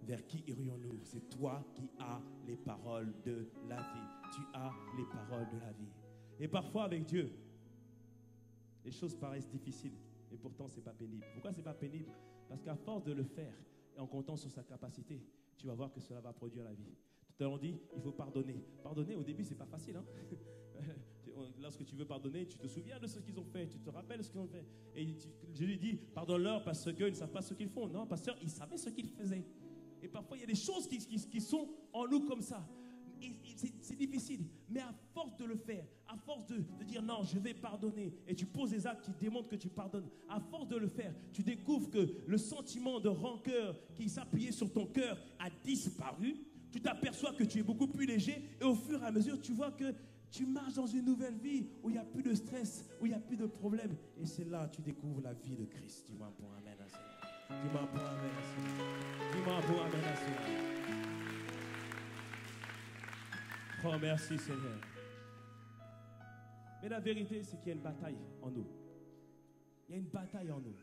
vers qui irions-nous? C'est toi qui as les paroles de la vie. Tu as les paroles de la vie. Et parfois, avec Dieu, les choses paraissent difficiles. Et pourtant, ce n'est pas pénible. Pourquoi ce n'est pas pénible? Parce qu'à force de le faire, et en comptant sur sa capacité, tu vas voir que cela va produire la vie. Tout à l'heure, on dit, il faut pardonner. Pardonner, au début, ce n'est pas facile. Hein? Lorsque tu veux pardonner, tu te souviens de ce qu'ils ont fait, tu te rappelles ce qu'ils ont fait. Et Jésus dit, pardonne-leur parce qu'ils ne savent pas ce qu'ils font. Non, pasteur, ils savaient ce qu'ils faisaient. Et parfois, il y a des choses qui sont en nous comme ça. C'est difficile. Mais à force de le faire, à force de dire non, je vais pardonner, et tu poses des actes qui démontrent que tu pardonnes, à force de le faire, tu découvres que le sentiment de rancœur qui s'appuyait sur ton cœur a disparu. Tu t'aperçois que tu es beaucoup plus léger, et au fur et à mesure, tu vois que tu marches dans une nouvelle vie où il n'y a plus de stress, où il n'y a plus de problèmes. Et c'est là que tu découvres la vie de Christ. Dis-moi un bon amen à ça. Dis-moi un bon amen à ça. Dis-moi un bon amen à ça. Oh, merci Seigneur. Mais la vérité, c'est qu'il y a une bataille en nous. Il y a une bataille en nous.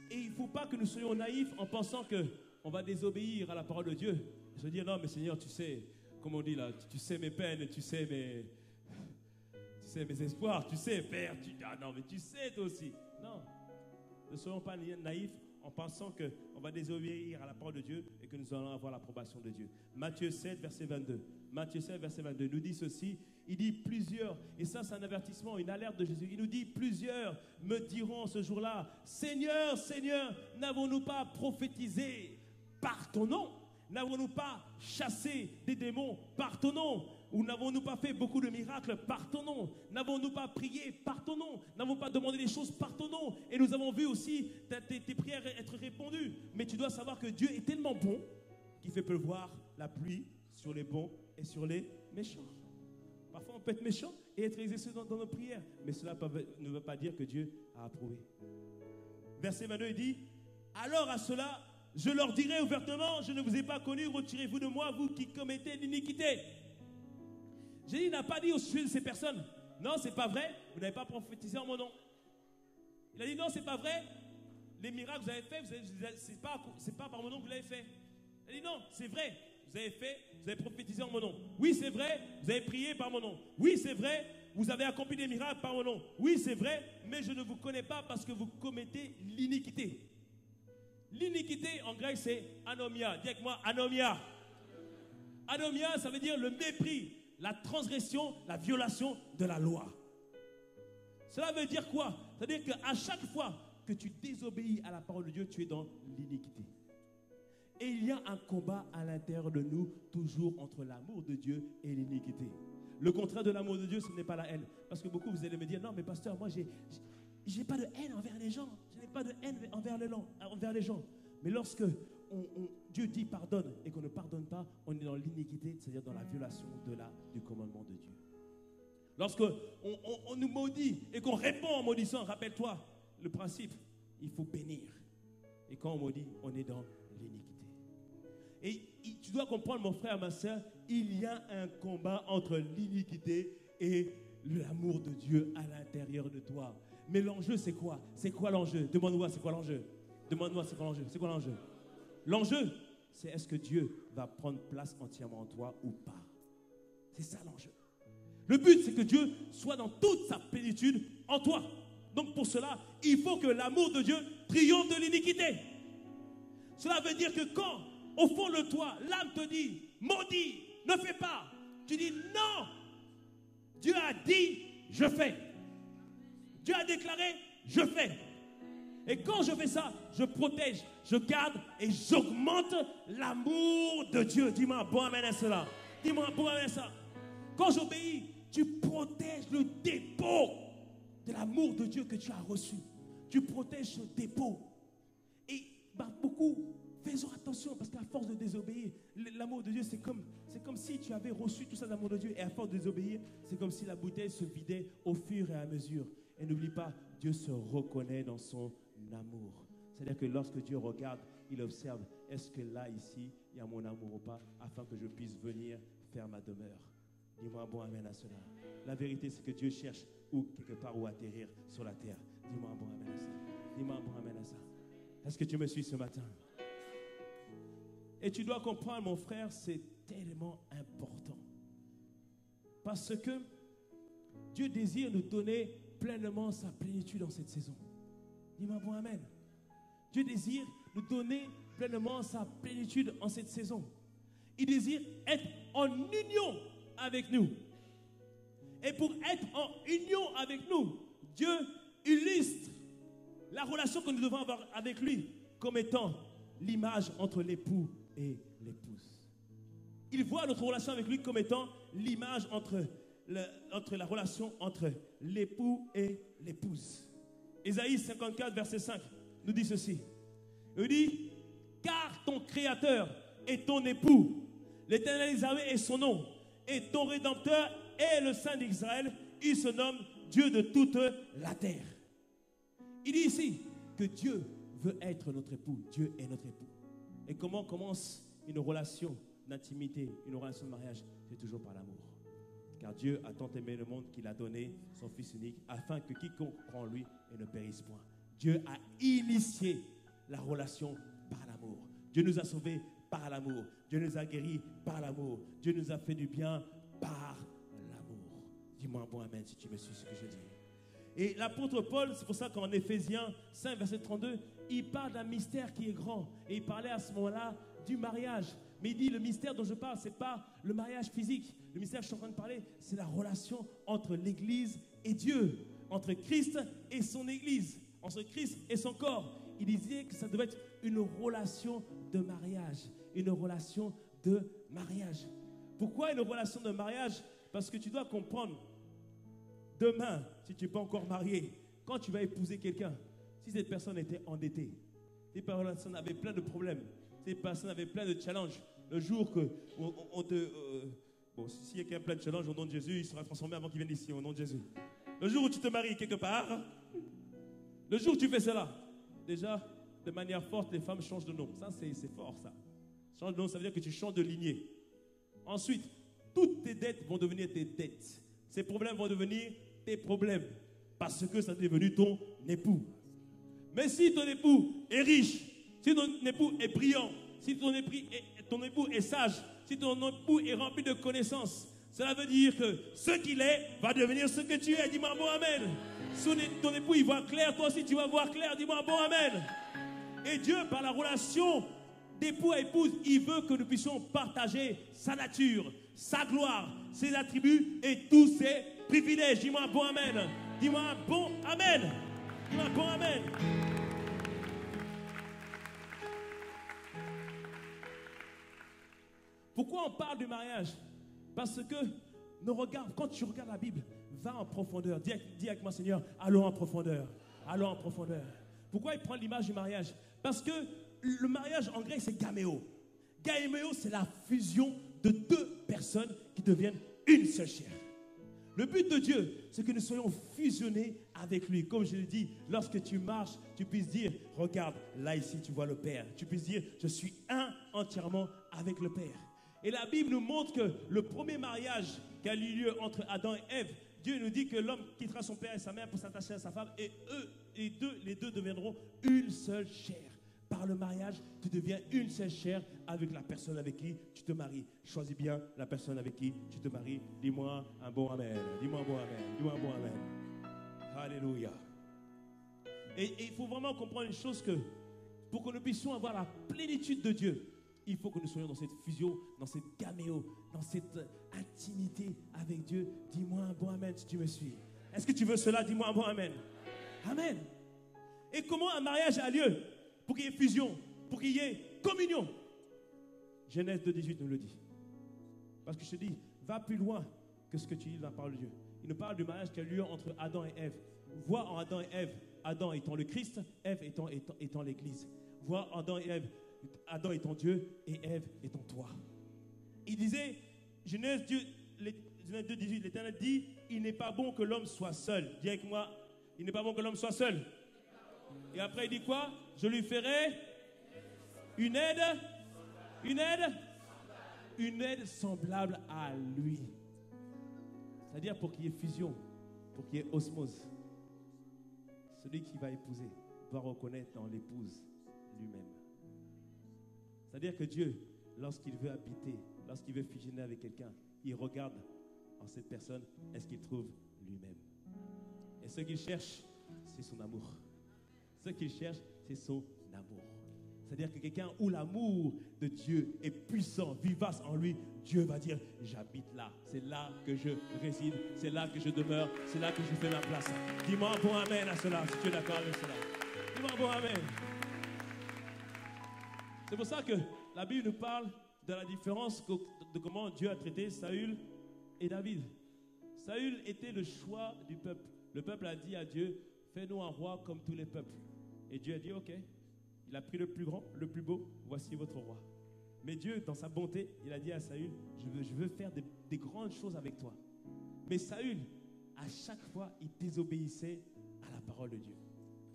Et il ne faut pas que nous soyons naïfs en pensant qu'on va désobéir à la parole de Dieu. Se dire, non, mais Seigneur, tu sais, comme on dit là, tu sais mes peines, tu sais mes espoirs, tu sais, Père, non, mais tu sais toi aussi. Non, ne soyons pas naïfs en pensant qu'on va désobéir à la parole de Dieu et que nous allons avoir l'approbation de Dieu. Matthieu 7, verset 22. Matthieu 7, verset 22 nous dit ceci. Il dit plusieurs, et ça c'est un avertissement, une alerte de Jésus. Il nous dit plusieurs me diront ce jour-là, Seigneur, Seigneur, n'avons-nous pas prophétisé par ton nom? N'avons-nous pas chassé des démons par ton nom? Ou n'avons-nous pas fait beaucoup de miracles par ton nom? N'avons-nous pas prié par ton nom? N'avons pas demandé des choses par ton nom? Et nous avons vu aussi tes prières être répondues. Mais tu dois savoir que Dieu est tellement bon qu'il fait pleuvoir la pluie sur les bons et sur les méchants. Parfois on peut être méchant et être exercé dans nos prières. Mais cela ne veut pas dire que Dieu a approuvé. Verset 22, il dit, alors à cela, je leur dirai ouvertement, je ne vous ai pas connu, retirez-vous de moi, vous qui commettez l'iniquité. Jésus n'a pas dit au sujet de ces personnes, non, c'est pas vrai, vous n'avez pas prophétisé en mon nom. Il a dit, non, c'est pas vrai, les miracles que vous avez faits, c'est pas par mon nom que vous l'avez fait. Il a dit, non, c'est vrai, vous avez prophétisé en mon nom. Oui, c'est vrai, vous avez prié par mon nom. Oui, c'est vrai, vous avez accompli des miracles par mon nom. Oui, c'est vrai, mais je ne vous connais pas parce que vous commettez l'iniquité. L'iniquité en grec c'est anomia. Dis avec moi anomia. Anomia ça veut dire le mépris, la transgression, la violation de la loi. Cela veut dire quoi? C'est-à-dire qu'à chaque fois que tu désobéis à la parole de Dieu, tu es dans l'iniquité. Et il y a un combat à l'intérieur de nous, toujours entre l'amour de Dieu et l'iniquité. Le contraire de l'amour de Dieu, ce n'est pas la haine. Parce que beaucoup vous allez me dire, non mais pasteur, moi j'ai pas de haine envers les gens. Je n'ai pas de haine envers les gens. Mais lorsque Dieu dit pardonne et qu'on ne pardonne pas, on est dans l'iniquité, c'est-à-dire dans la violation du commandement de Dieu. Lorsque on nous maudit et qu'on répond en maudissant, rappelle-toi le principe, il faut bénir. Et quand on maudit, on est dans l'iniquité. Et tu dois comprendre, mon frère, ma soeur, il y a un combat entre l'iniquité et l'amour de Dieu à l'intérieur de toi. Mais l'enjeu, c'est quoi? C'est quoi l'enjeu? Demande-moi, c'est quoi l'enjeu? Demande-moi, c'est quoi l'enjeu? C'est quoi l'enjeu? L'enjeu, c'est est-ce que Dieu va prendre place entièrement en toi ou pas? C'est ça l'enjeu. Le but, c'est que Dieu soit dans toute sa plénitude en toi. Donc pour cela, il faut que l'amour de Dieu triomphe de l'iniquité. Cela veut dire que quand, au fond de toi, l'âme te dit, maudit, ne fais pas, tu dis non. Dieu a dit, je fais. Dieu a déclaré, je fais. Et quand je fais ça, je protège, je garde et j'augmente l'amour de Dieu. Dis-moi bon amen à cela. Dis-moi bon amen à ça. Quand j'obéis, tu protèges le dépôt de l'amour de Dieu que tu as reçu. Tu protèges ce dépôt. Et beaucoup, faisons attention parce qu'à force de désobéir, l'amour de Dieu, c'est comme si tu avais reçu tout ça d'amour de Dieu et à force de désobéir, c'est comme si la bouteille se vidait au fur et à mesure. Et n'oublie pas, Dieu se reconnaît dans son amour. C'est-à-dire que lorsque Dieu regarde, il observe, est-ce que là, ici, il y a mon amour ou pas, afin que je puisse venir faire ma demeure. Dis-moi un bon amen à cela. La vérité, c'est que Dieu cherche quelque part où atterrir sur la terre. Dis-moi un bon amen à ça. Dis-moi un bon amen à ça. Est-ce que tu me suis ce matin? Et tu dois comprendre, mon frère, c'est tellement important. Parce que Dieu désire nous donner pleinement sa plénitude en cette saison. Dis-moi bon amen. Dieu désire nous donner pleinement sa plénitude en cette saison. Il désire être en union avec nous. Et pour être en union avec nous, Dieu illustre la relation que nous devons avoir avec lui comme étant l'image entre l'époux et l'épouse. Il voit notre relation avec lui comme étant l'image entre la relation entre l'époux et l'épouse. Ésaïe 54, verset 5 nous dit ceci. Il dit, car ton Créateur est ton époux, l'Éternel des armées est son nom, et ton Rédempteur est le Saint d'Israël, il se nomme Dieu de toute la terre. Il dit ici que Dieu veut être notre époux, Dieu est notre époux. Et comment commence une relation d'intimité, une relation de mariage? C'est toujours par l'amour. Car Dieu a tant aimé le monde qu'il a donné son Fils unique, afin que quiconque croit en lui ne périsse point. Dieu a initié la relation par l'amour. Dieu nous a sauvés par l'amour. Dieu nous a guéris par l'amour. Dieu nous a fait du bien par l'amour. Dis-moi un bon amen si tu me suis ce que je dis. Et l'apôtre Paul, c'est pour ça qu'en Éphésiens 5, verset 32, il parle d'un mystère qui est grand. Et il parlait à ce moment-là du mariage. Mais il dit, le mystère dont je parle, ce n'est pas le mariage physique. Le mystère que je suis en train de parler, c'est la relation entre l'Église et Dieu. Entre Christ et son Église. Entre Christ et son corps. Il disait que ça devait être une relation de mariage. Une relation de mariage. Pourquoi une relation de mariage? Parce que tu dois comprendre, demain, si tu n'es pas encore marié, quand tu vas épouser quelqu'un, si cette personne était endettée, si cette personne avait plein de problèmes, si cette personne avait plein de challenges, le jour que on te... bon, s'il y a quelqu'un plein de challenges au nom de Jésus, il sera transformé avant qu'il vienne ici, au nom de Jésus. Le jour où tu te maries quelque part, le jour où tu fais cela, déjà, de manière forte, les femmes changent de nom. Ça, c'est fort, ça. Change de nom, ça veut dire que tu changes de lignée. Ensuite, toutes tes dettes vont devenir tes dettes. Ces problèmes vont devenir tes problèmes. Parce que ça est devenu ton époux. Mais si ton époux est riche, si ton époux est brillant, si ton époux est sage, si ton époux est rempli de connaissances, cela veut dire que ce qu'il est va devenir ce que tu es. Dis-moi bon amen. Si ton époux il voit clair, toi aussi tu vas voir clair. Dis-moi bon amen. Et Dieu, par la relation d'époux à épouse, il veut que nous puissions partager sa nature, sa gloire, ses attributs et tous ses privilèges. Dis-moi bon amen. Dis-moi bon amen. Dis-moi bon amen. Pourquoi on parle du mariage? Parce que nos regards, quand tu regardes la Bible, va en profondeur. Dis avec moi, Seigneur, allons en profondeur. Allons en profondeur. Pourquoi il prend l'image du mariage? Parce que le mariage en grec, c'est gaméo. Gaméo, c'est la fusion de deux personnes qui deviennent une seule chair. Le but de Dieu, c'est que nous soyons fusionnés avec lui. Comme je l'ai dit, lorsque tu marches, tu puisses dire, regarde, là ici, tu vois le Père. Tu puisses dire, je suis un entièrement avec le Père. Et la Bible nous montre que le premier mariage qui a eu lieu entre Adam et Ève, Dieu nous dit que l'homme quittera son père et sa mère pour s'attacher à sa femme et les deux deviendront une seule chair. par le mariage, tu deviens une seule chair avec la personne avec qui tu te maries. Choisis bien la personne avec qui tu te maries. Dis-moi un bon amen. Dis-moi un bon amen. Dis-moi un bon amen. Alléluia. Et il faut vraiment comprendre une chose que pour que nous puissions avoir la plénitude de Dieu, il faut que nous soyons dans cette fusion, dans cette gaméo, dans cette intimité avec Dieu. Dis-moi un bon amen si tu me suis. Est-ce que tu veux cela? Dis-moi un bon amen. Amen. Et comment un mariage a lieu? Pour qu'il y ait fusion, pour qu'il y ait communion. Genèse 2,18 nous le dit. Parce que je te dis, va plus loin que ce que tu lis dans la parole de Dieu. Il nous parle du mariage qui a lieu entre Adam et Ève. Vois en Adam et Ève, Adam étant le Christ, Ève étant l'Église. Vois Adam et Ève, Adam étant Dieu et Ève étant toi. Il disait, Genèse 2,18, l'Éternel dit, il n'est pas bon que l'homme soit seul. Dis avec moi, il n'est pas bon que l'homme soit seul. Et après il dit quoi? Je lui ferai une aide semblable à lui. C'est-à-dire pour qu'il y ait fusion, pour qu'il y ait osmose. Celui qui va épouser doit reconnaître dans l'épouse lui-même. C'est-à-dire que Dieu, lorsqu'il veut habiter, lorsqu'il veut fusionner avec quelqu'un, il regarde en cette personne, est-ce qu'il trouve lui-même. Et ce qu'il cherche, c'est son amour. Ce qu'il cherche, c'est son amour. C'est-à-dire que quelqu'un où l'amour de Dieu est puissant, vivace en lui, Dieu va dire, j'habite là. C'est là que je réside, c'est là que je demeure, c'est là que je fais ma place. Dis-moi un bon amen à cela, si tu es d'accord avec cela. Dis-moi un bon amen. C'est pour ça que la Bible nous parle de la différence de comment Dieu a traité Saül et David. Saül était le choix du peuple. Le peuple a dit à Dieu, fais-nous un roi comme tous les peuples. Et Dieu a dit, ok. Il a pris le plus grand, le plus beau, voici votre roi. Mais Dieu, dans sa bonté, il a dit à Saül, je veux faire des grandes choses avec toi. Mais Saül, à chaque fois, il désobéissait à la parole de Dieu.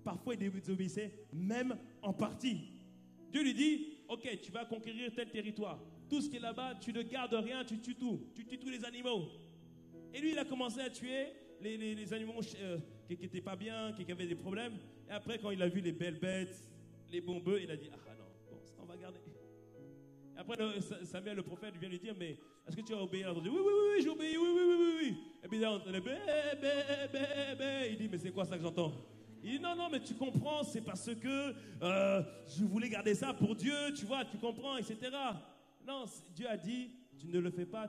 Parfois, il désobéissait même en partie. Dieu lui dit, ok, tu vas conquérir tel territoire. Tout ce qui est là-bas, tu ne gardes rien, tu tues tout. Tu tues tous les animaux. Et lui, il a commencé à tuer les animaux qui n'étaient pas bien, qui avaient des problèmes. Et après, quand il a vu les belles bêtes, les bons bœufs, il a dit, ah non, bon, ça, on va garder. Et après, Samuel, le prophète, vient lui dire, mais est-ce que tu as obéi à l'ordre? Oui, j'ai obéi, oui. Et puis il a entendu, bé. Il dit, mais c'est quoi ça que j'entends? Il dit, non, mais tu comprends, c'est parce que je voulais garder ça pour Dieu, tu vois, tu comprends, etc. Non, Dieu a dit, tu ne le fais pas.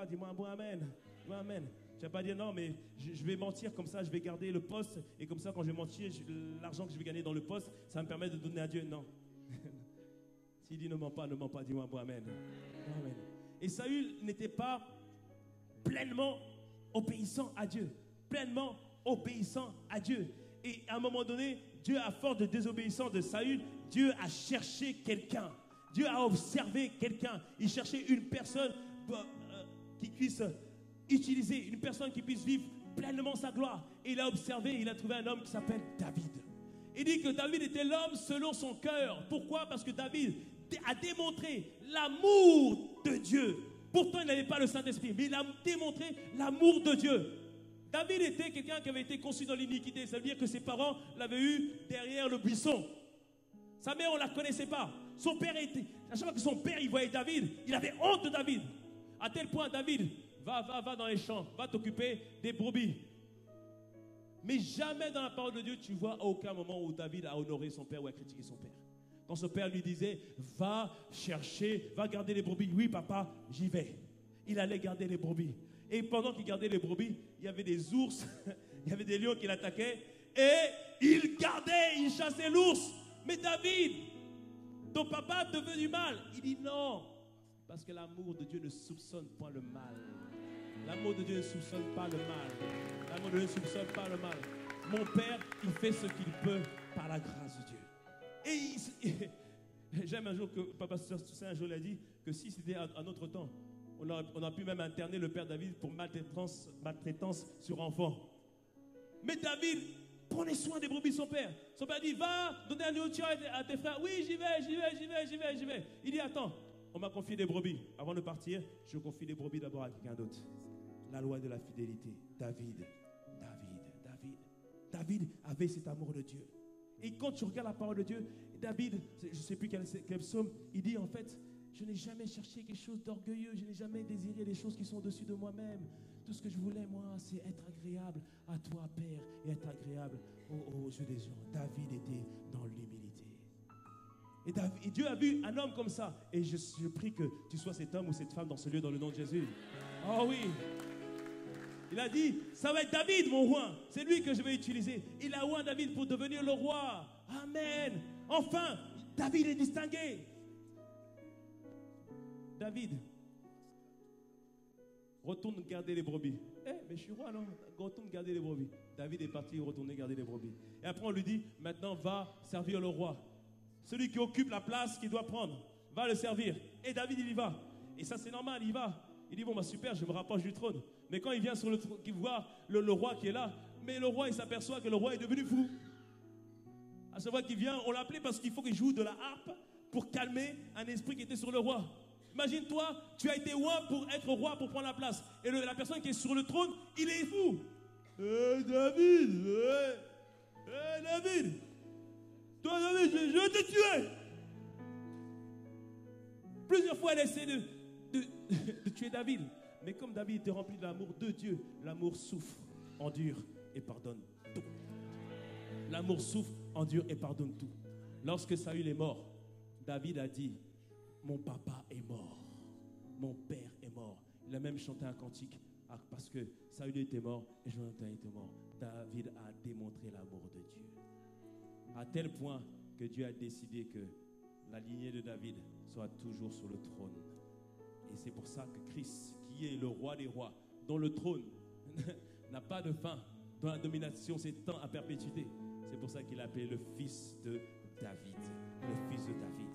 Dis-moi un bon amen. Dis-moi amen. Tu vas pas dire non, mais je vais mentir comme ça, je vais garder le poste et comme ça, quand je vais mentir, l'argent que je vais gagner dans le poste, ça me permet de donner à Dieu. Non. S'il dit ne mens pas, dis-moi un bon amen. Amen. Et Saül n'était pas pleinement obéissant à Dieu. Et à un moment donné, Dieu, à force de désobéissance de Saül, Dieu a cherché quelqu'un. Dieu a observé quelqu'un. Il cherchait une personne qui puisse utiliser, une personne qui puisse vivre pleinement sa gloire. Et il a observé, il a trouvé un homme qui s'appelle David. Il dit que David était l'homme selon son cœur. Pourquoi? Parce que David a démontré l'amour de Dieu. Pourtant, il n'avait pas le Saint-Esprit, mais il a démontré l'amour de Dieu. David était quelqu'un qui avait été conçu dans l'iniquité. Ça veut dire que ses parents l'avaient eu derrière le buisson. Sa mère, on ne la connaissait pas. Son père était... À chaque fois que son père, il voyait David, il avait honte de David. À tel point, David, va dans les champs, va t'occuper des brebis. Mais jamais dans la parole de Dieu, tu vois à aucun moment où David a honoré son père ou a critiqué son père. Quand son père lui disait, va chercher, va garder les brebis. Oui, papa, j'y vais. Il allait garder les brebis. Et pendant qu'il gardait les brebis, il y avait des ours, il y avait des lions qui l'attaquaient. Et il chassait l'ours. Mais David, ton papa te veut du mal. Il dit non, parce que l'amour de Dieu ne soupçonne point le mal. L'amour de Dieu ne soupçonne pas le mal. L'amour de Dieu ne soupçonne pas le mal. Mon père, il fait ce qu'il peut par la grâce de Dieu. Et j'aime un jour que Papa Toussaint un jour l'a dit que si c'était à notre temps, on a pu même interner le père David pour maltraitance sur enfant. Mais David prenait soin des brebis de son père. Son père dit, va donner la nourriture à tes frères. Oui, j'y vais. Il dit, attends, on m'a confié des brebis. Avant de partir, je confie les brebis d'abord à quelqu'un d'autre. La loi de la fidélité. David avait cet amour de Dieu. Et quand tu regardes la parole de Dieu, David, je ne sais plus quel psaume, il dit en fait, je n'ai jamais cherché quelque chose d'orgueilleux, je n'ai jamais désiré des choses qui sont au-dessus de moi-même. Tout ce que je voulais, moi, c'est être agréable à toi, Père, et être agréable aux yeux des gens. David était dans l'humilité. Et Dieu a vu un homme comme ça. Et je prie que tu sois cet homme ou cette femme dans ce lieu, dans le nom de Jésus. Oh oui. Il a dit, ça va être David, mon roi. C'est lui que je vais utiliser. Il a oint David pour devenir le roi. Amen. Enfin, David est distingué. David, retourne garder les brebis. Mais je suis roi, non? Retourne garder les brebis. David est parti retourner garder les brebis. Et après, on lui dit, maintenant, va servir le roi. Celui qui occupe la place qu'il doit prendre, va le servir. Et David, il y va. Et ça, c'est normal, il y va. Il dit, bon, bah super, je me rapproche du trône. Mais quand il vient sur le trône, il voit le roi qui est là, mais le roi, il s'aperçoit que le roi est devenu fou. À chaque fois qu'il vient, on l'appelait parce qu'il faut qu'il joue de la harpe pour calmer un esprit qui était sur le roi. Imagine-toi, tu as été roi pour être roi, pour prendre la place. Et la personne qui est sur le trône, il est fou. David, David, toi David, je vais te tuer. Plusieurs fois, elle essaie de tuer David. Mais comme David était rempli de l'amour de Dieu, l'amour souffre, endure et pardonne tout. L'amour souffre, endure et pardonne tout. Lorsque Saül est mort, David a dit, mon papa est mort, mon père est mort. Il a même chanté un cantique parce que Saül était mort et Jonathan était mort. David a démontré l'amour de Dieu. À tel point que Dieu a décidé que la lignée de David soit toujours sur le trône. Et c'est pour ça que Christ, qui est le roi des rois, dont le trône n'a pas de fin, dont la domination s'étend à perpétuité, c'est pour ça qu'il est appelé le fils de David. Le fils de David.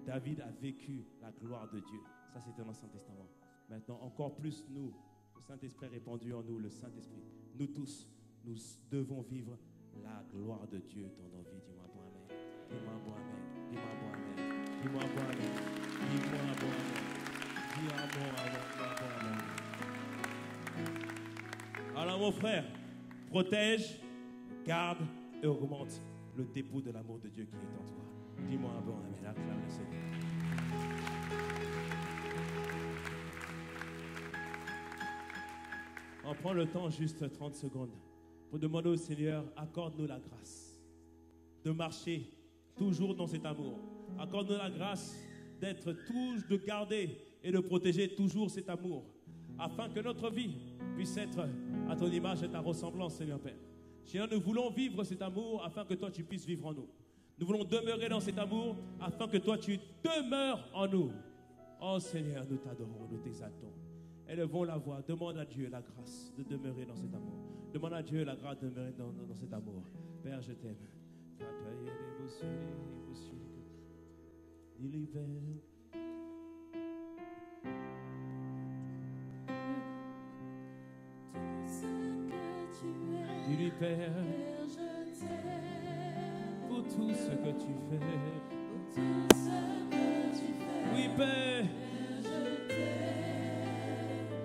David a vécu la gloire de Dieu. Ça, c'était dans l'Ancien Testament. Maintenant, encore plus nous, le Saint-Esprit répandu en nous, le Saint-Esprit. Nous tous, nous devons vivre la gloire de Dieu dans nos vies. Dis-moi bon amen. Dis-moi bon amen. Dis-moi bon amen. Dis-moi bon amen. Dis-moi bon amen. Dis-moi bon amen. Dis-moi bon amen. Alors, mon frère, protège, garde et augmente le dépôt de l'amour de Dieu qui est en toi. Dis-moi un bon amen. Acclame le Seigneur. On prend le temps, juste 30 secondes, pour demander au Seigneur, accorde-nous la grâce de marcher toujours dans cet amour. Accorde-nous la grâce de garder et de protéger toujours cet amour, afin que notre vie puisse être à ton image et ta ressemblance, Seigneur Père. Seigneur, nous voulons vivre cet amour afin que toi tu puisses vivre en nous. Nous voulons demeurer dans cet amour afin que toi tu demeures en nous. Oh Seigneur, nous t'adorons, nous t'exaltons. Élevons la voix, demande à Dieu la grâce de demeurer dans cet amour. Demande à Dieu la grâce de demeurer dans cet amour. Père, je t'aime. Dis-lui, Père, pour tout ce que tu fais. Oui, Père.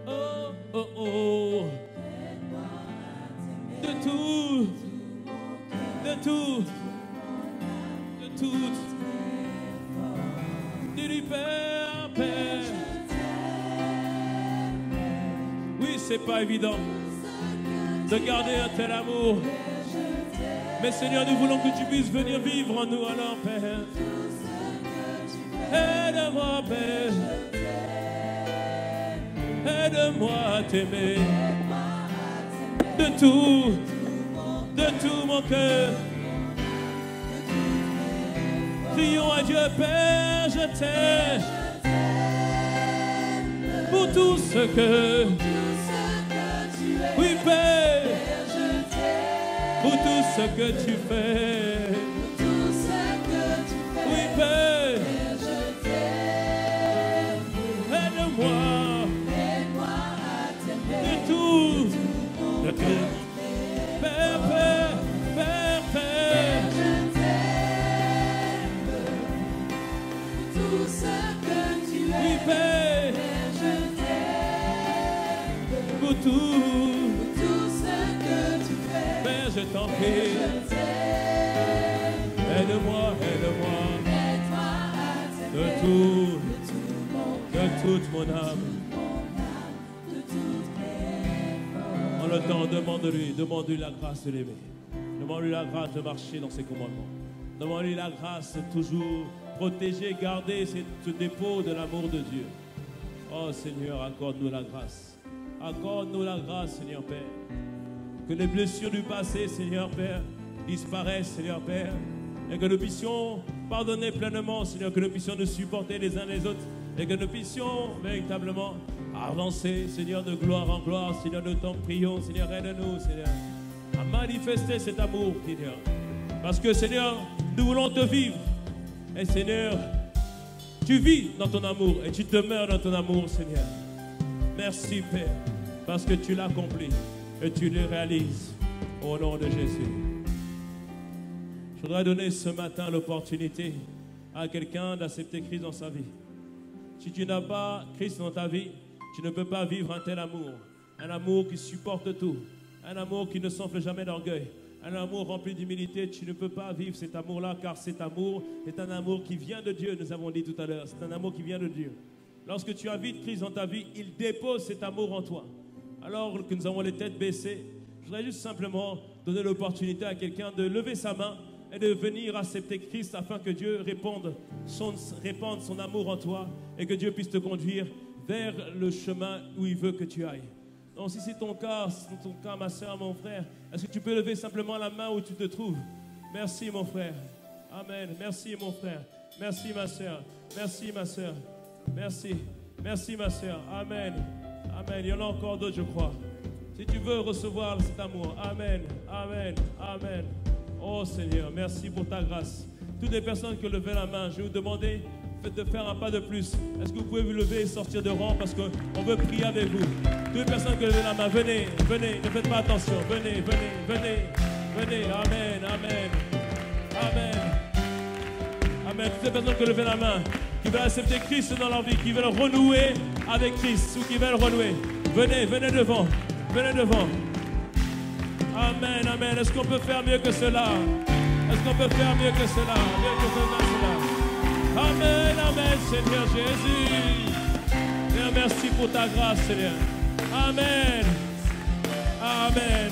Oh, oh, oh. De tout. De tout. De tout. Dis-lui, Père, Père. Oui, c'est pas évident de garder un tel amour. Mais Seigneur, nous voulons que tu puisses venir vivre en nous alors, Père. Aide-moi, Père. Aide-moi à t'aimer. De tout mon cœur. Crions à Dieu, Père, je t'aime. Pour tout ce que... Oui, Père, pour tout ce que tu fais. Oui, Père, aide-moi de tout. Père, Père, Père, Père. Oui, Père, pour tout. Père, je t'en prie. mon âme. En le temps, demande-lui la grâce de l'aimer. Demande-lui la grâce de marcher dans ses commandements. Demande-lui la grâce de toujours protéger, garder ce dépôt de l'amour de Dieu. Oh Seigneur, accorde-nous la grâce. Accorde-nous la grâce, Seigneur Père. Que les blessures du passé, Seigneur Père, disparaissent, Seigneur Père. Et que nous puissions pardonner pleinement, Seigneur, que nous puissions nous supporter les uns les autres. Et que nous puissions véritablement avancer, Seigneur, de gloire en gloire. Seigneur, nous t'en prions, Seigneur, aide-nous, Seigneur, à manifester cet amour, Seigneur. Parce que, Seigneur, nous voulons te vivre. Et Seigneur, tu vis dans ton amour et tu demeures dans ton amour, Seigneur. Merci, Père, parce que tu l'as accompli et tu le réalises au nom de Jésus. Je voudrais donner ce matin l'opportunité à quelqu'un d'accepter Christ dans sa vie. Si tu n'as pas Christ dans ta vie, tu ne peux pas vivre un tel amour. Un amour qui supporte tout. Un amour qui ne s'enfle jamais d'orgueil. Un amour rempli d'humilité. Tu ne peux pas vivre cet amour-là, car cet amour est un amour qui vient de Dieu, nous avons dit tout à l'heure. C'est un amour qui vient de Dieu. Lorsque tu invites Christ dans ta vie, il dépose cet amour en toi. Alors que nous avons les têtes baissées, je voudrais juste simplement donner l'opportunité à quelqu'un de lever sa main et de venir accepter Christ afin que Dieu répande son amour en toi et que Dieu puisse te conduire vers le chemin où il veut que tu ailles. Donc si c'est ton cas, ma soeur, mon frère, est-ce que tu peux lever simplement la main où tu te trouves? Merci mon frère. Amen. Merci mon frère. Merci ma soeur. Merci ma soeur. Merci. Merci ma soeur. Amen. Amen. Il y en a encore d'autres, je crois. Si tu veux recevoir cet amour. Amen. Amen. Amen. Oh Seigneur, merci pour ta grâce. Toutes les personnes qui ont levé la main, je vais vous demander de faire un pas de plus. Est-ce que vous pouvez vous lever et sortir de rang parce qu'on veut prier avec vous. Toutes les personnes qui ont levé la main, venez, venez, ne faites pas attention. Venez, venez, venez, venez. Amen, amen, amen. Amen. Toutes les personnes qui ont levé la main, qui veulent accepter Christ dans leur vie, qui veulent renouer avec Christ ou qui veulent renouer. Venez, venez devant, venez devant. Amen, amen. Est-ce qu'on peut faire mieux que cela? Est-ce qu'on peut faire mieux que cela? Mieux que cela. Amen, amen, Seigneur Jésus. Seigneur, merci pour ta grâce, Seigneur. Amen. Amen.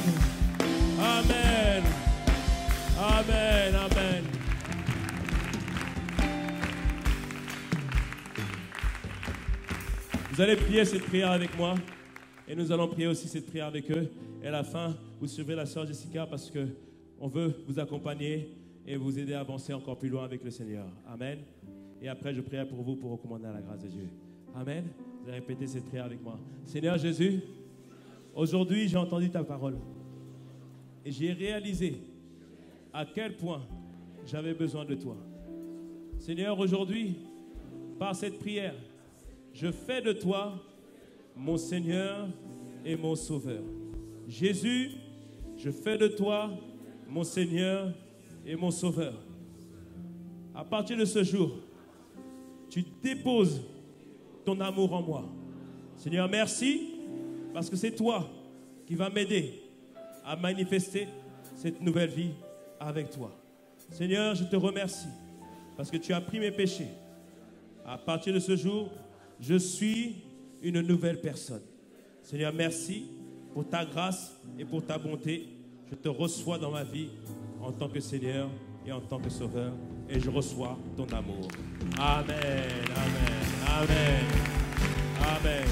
Amen. Amen, amen. Vous allez prier cette prière avec moi et nous allons prier aussi cette prière avec eux. Et à la fin, vous suivrez la sœur Jessica parce qu'on veut vous accompagner et vous aider à avancer encore plus loin avec le Seigneur. Amen. Et après, je prierai pour vous pour recommander à la grâce de Dieu. Amen. Vous allez répéter cette prière avec moi. Seigneur Jésus, aujourd'hui, j'ai entendu ta parole. Et j'ai réalisé à quel point j'avais besoin de toi. Seigneur, aujourd'hui, par cette prière, je fais de toi mon Seigneur et mon Sauveur. Jésus, je fais de toi mon Seigneur et mon Sauveur. À partir de ce jour, tu déposes ton amour en moi. Seigneur, merci, parce que c'est toi qui vas m'aider à manifester cette nouvelle vie avec toi. Seigneur, je te remercie, parce que tu as pris mes péchés. À partir de ce jour, je suis une nouvelle personne. Seigneur, merci pour ta grâce et pour ta bonté. Je te reçois dans ma vie en tant que Seigneur et en tant que Sauveur. Et je reçois ton amour. Amen, amen, amen, amen.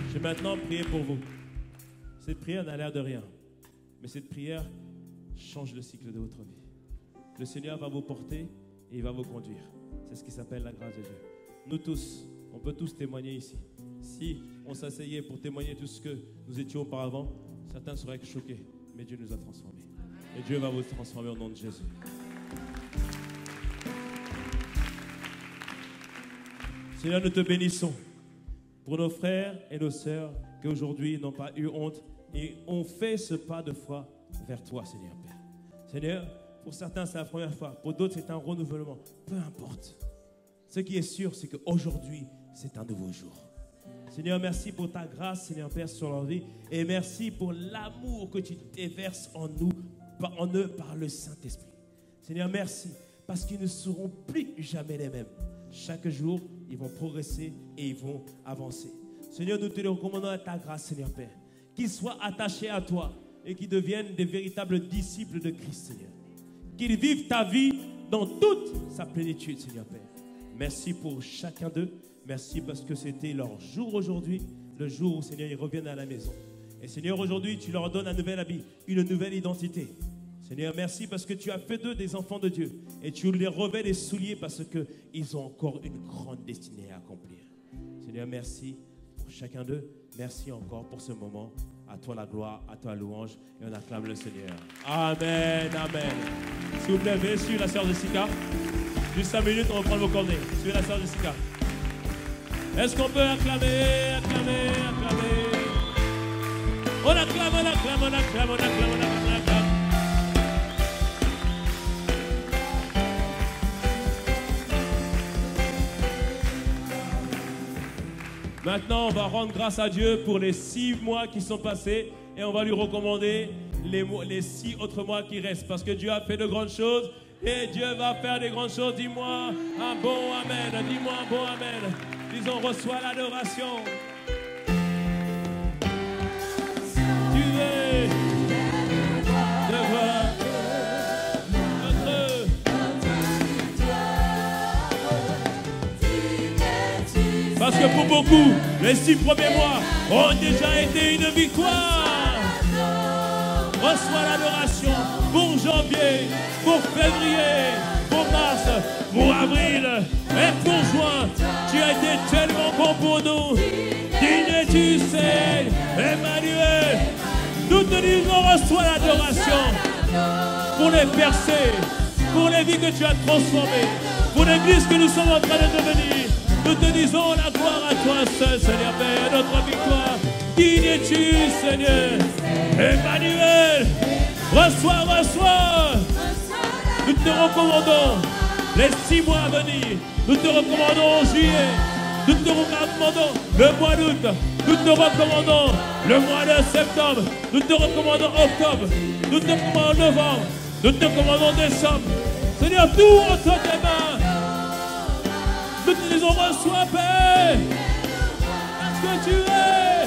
Je vais maintenant prier pour vous. Cette prière n'a l'air de rien, mais cette prière change le cycle de votre vie. Le Seigneur va vous porter et il va vous conduire. C'est ce qui s'appelle la grâce de Dieu. Nous tous, on peut tous témoigner ici. Si on s'asseyait pour témoigner tout ce que nous étions auparavant, certains seraient choqués. Mais Dieu nous a transformés. Et Dieu va vous transformer au nom de Jésus. Seigneur, nous te bénissons pour nos frères et nos sœurs qui aujourd'hui n'ont pas eu honte et ont fait ce pas de foi vers toi, Seigneur Père. Seigneur, pour certains, c'est la première fois. Pour d'autres, c'est un renouvellement. Peu importe. Ce qui est sûr, c'est qu'aujourd'hui, c'est un nouveau jour. Seigneur, merci pour ta grâce, Seigneur Père, sur leur vie. Et merci pour l'amour que tu déverses en nous, en eux, par le Saint-Esprit. Seigneur, merci. parce qu'ils ne seront plus jamais les mêmes. Chaque jour, ils vont progresser et ils vont avancer. Seigneur, nous te le recommandons à ta grâce, Seigneur Père. Qu'ils soient attachés à toi et qu'ils deviennent des véritables disciples de Christ, Seigneur. Qu'ils vivent ta vie dans toute sa plénitude, Seigneur Père. Merci pour chacun d'eux. Merci parce que c'était leur jour aujourd'hui, le jour où, Seigneur, ils reviennent à la maison. Et Seigneur, aujourd'hui, tu leur donnes un nouvel habit, une nouvelle identité. Seigneur, merci parce que tu as fait d'eux des enfants de Dieu. Et tu les revêts les souliers parce qu'ils ont encore une grande destinée à accomplir. Seigneur, merci pour chacun d'eux. Merci encore pour ce moment. À toi la gloire, à toi la louange. Et on acclame le Seigneur. Amen, amen. S'il vous plaît, venez suivre la sœur Jessica. Juste 5 minutes, on va prendre vos cornets. Suivez la sœur Jessica. Est-ce qu'on peut acclamer, acclamer, acclamer? On acclame, on acclame, on acclame, on acclame, on acclame, on acclame. Maintenant, on va rendre grâce à Dieu pour les 6 mois qui sont passés et on va lui recommander les 6 autres mois qui restent parce que Dieu a fait de grandes choses et Dieu va faire des grandes choses. Dis-moi un bon amen, dis-moi un bon amen. Disons, reçois l'adoration. Tu es de voir notre parce que pour beaucoup, les 6 premiers mois ont déjà été une victoire. Reçois l'adoration pour janvier, pour février, pour mars, pour avril et pour juin. Tu as été tellement bon pour nous. Digne es-tu, Seigneur, Emmanuel. Nous te disons, reçois l'adoration pour les percées, pour les vies que tu as transformées, pour l'église que nous sommes en train de devenir. Nous te disons la gloire à toi seul, Seigneur Père, notre victoire. Digne es-tu, Seigneur, Emmanuel. Reçois, reçois. Nous te recommandons les 6 mois à venir. Nous te recommandons juillet. Nous te recommandons le mois d'août. Nous te recommandons le mois de septembre. Nous te recommandons octobre. Nous te recommandons novembre. Nous te recommandons décembre. Seigneur, tout entre tes mains. Nous te disons, reçois paix. Parce que tu es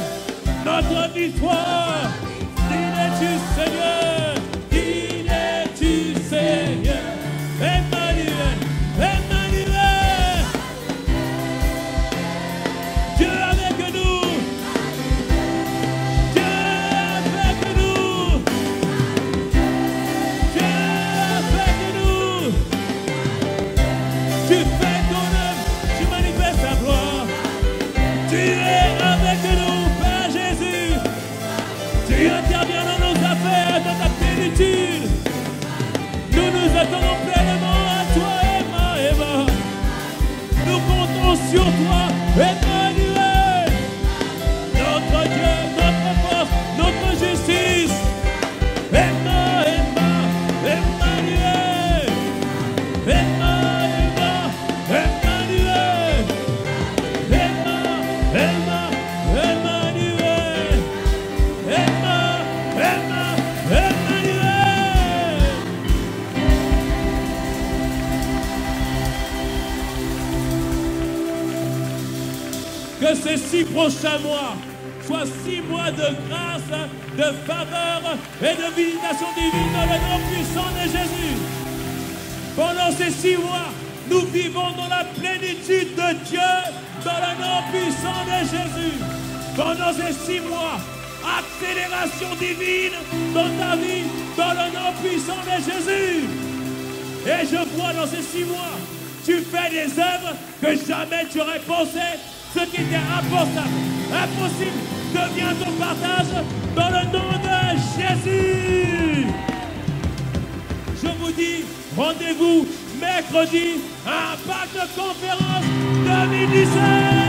notre victoire. Digne es-tu, Seigneur. Digne es-tu, Seigneur. Emmanuel, Emmanuel. Dieu avec nous. Dieu avec nous. Dieu avec nous. Tu fais ton œuvre, tu manifestes ta gloire. Tu es avec nous, Père Jésus. Tu interviens dans nos affaires, dans ta plénitude. Nous nous attendons pleinement à toi, Emma. Nous comptons sur toi, Emmanuel. Notre Dieu, notre force, notre justice. Emma, Emmanuel. Emmanuel. Que ces 6 prochains mois soient 6 mois de grâce, de faveur et de visitation divine dans le nom puissant de Jésus. Pendant ces 6 mois, nous vivons dans la plénitude de Dieu, dans le nom puissant de Jésus. Pendant ces 6 mois, accélération divine dans ta vie, dans le nom puissant de Jésus. Et je vois dans ces 6 mois, tu fais des œuvres que jamais tu aurais pensé. Ce qui était impensable, impossible, devient ton partage dans le nom de Jésus. Je vous dis, rendez-vous mercredi à Impact Conférence 2017.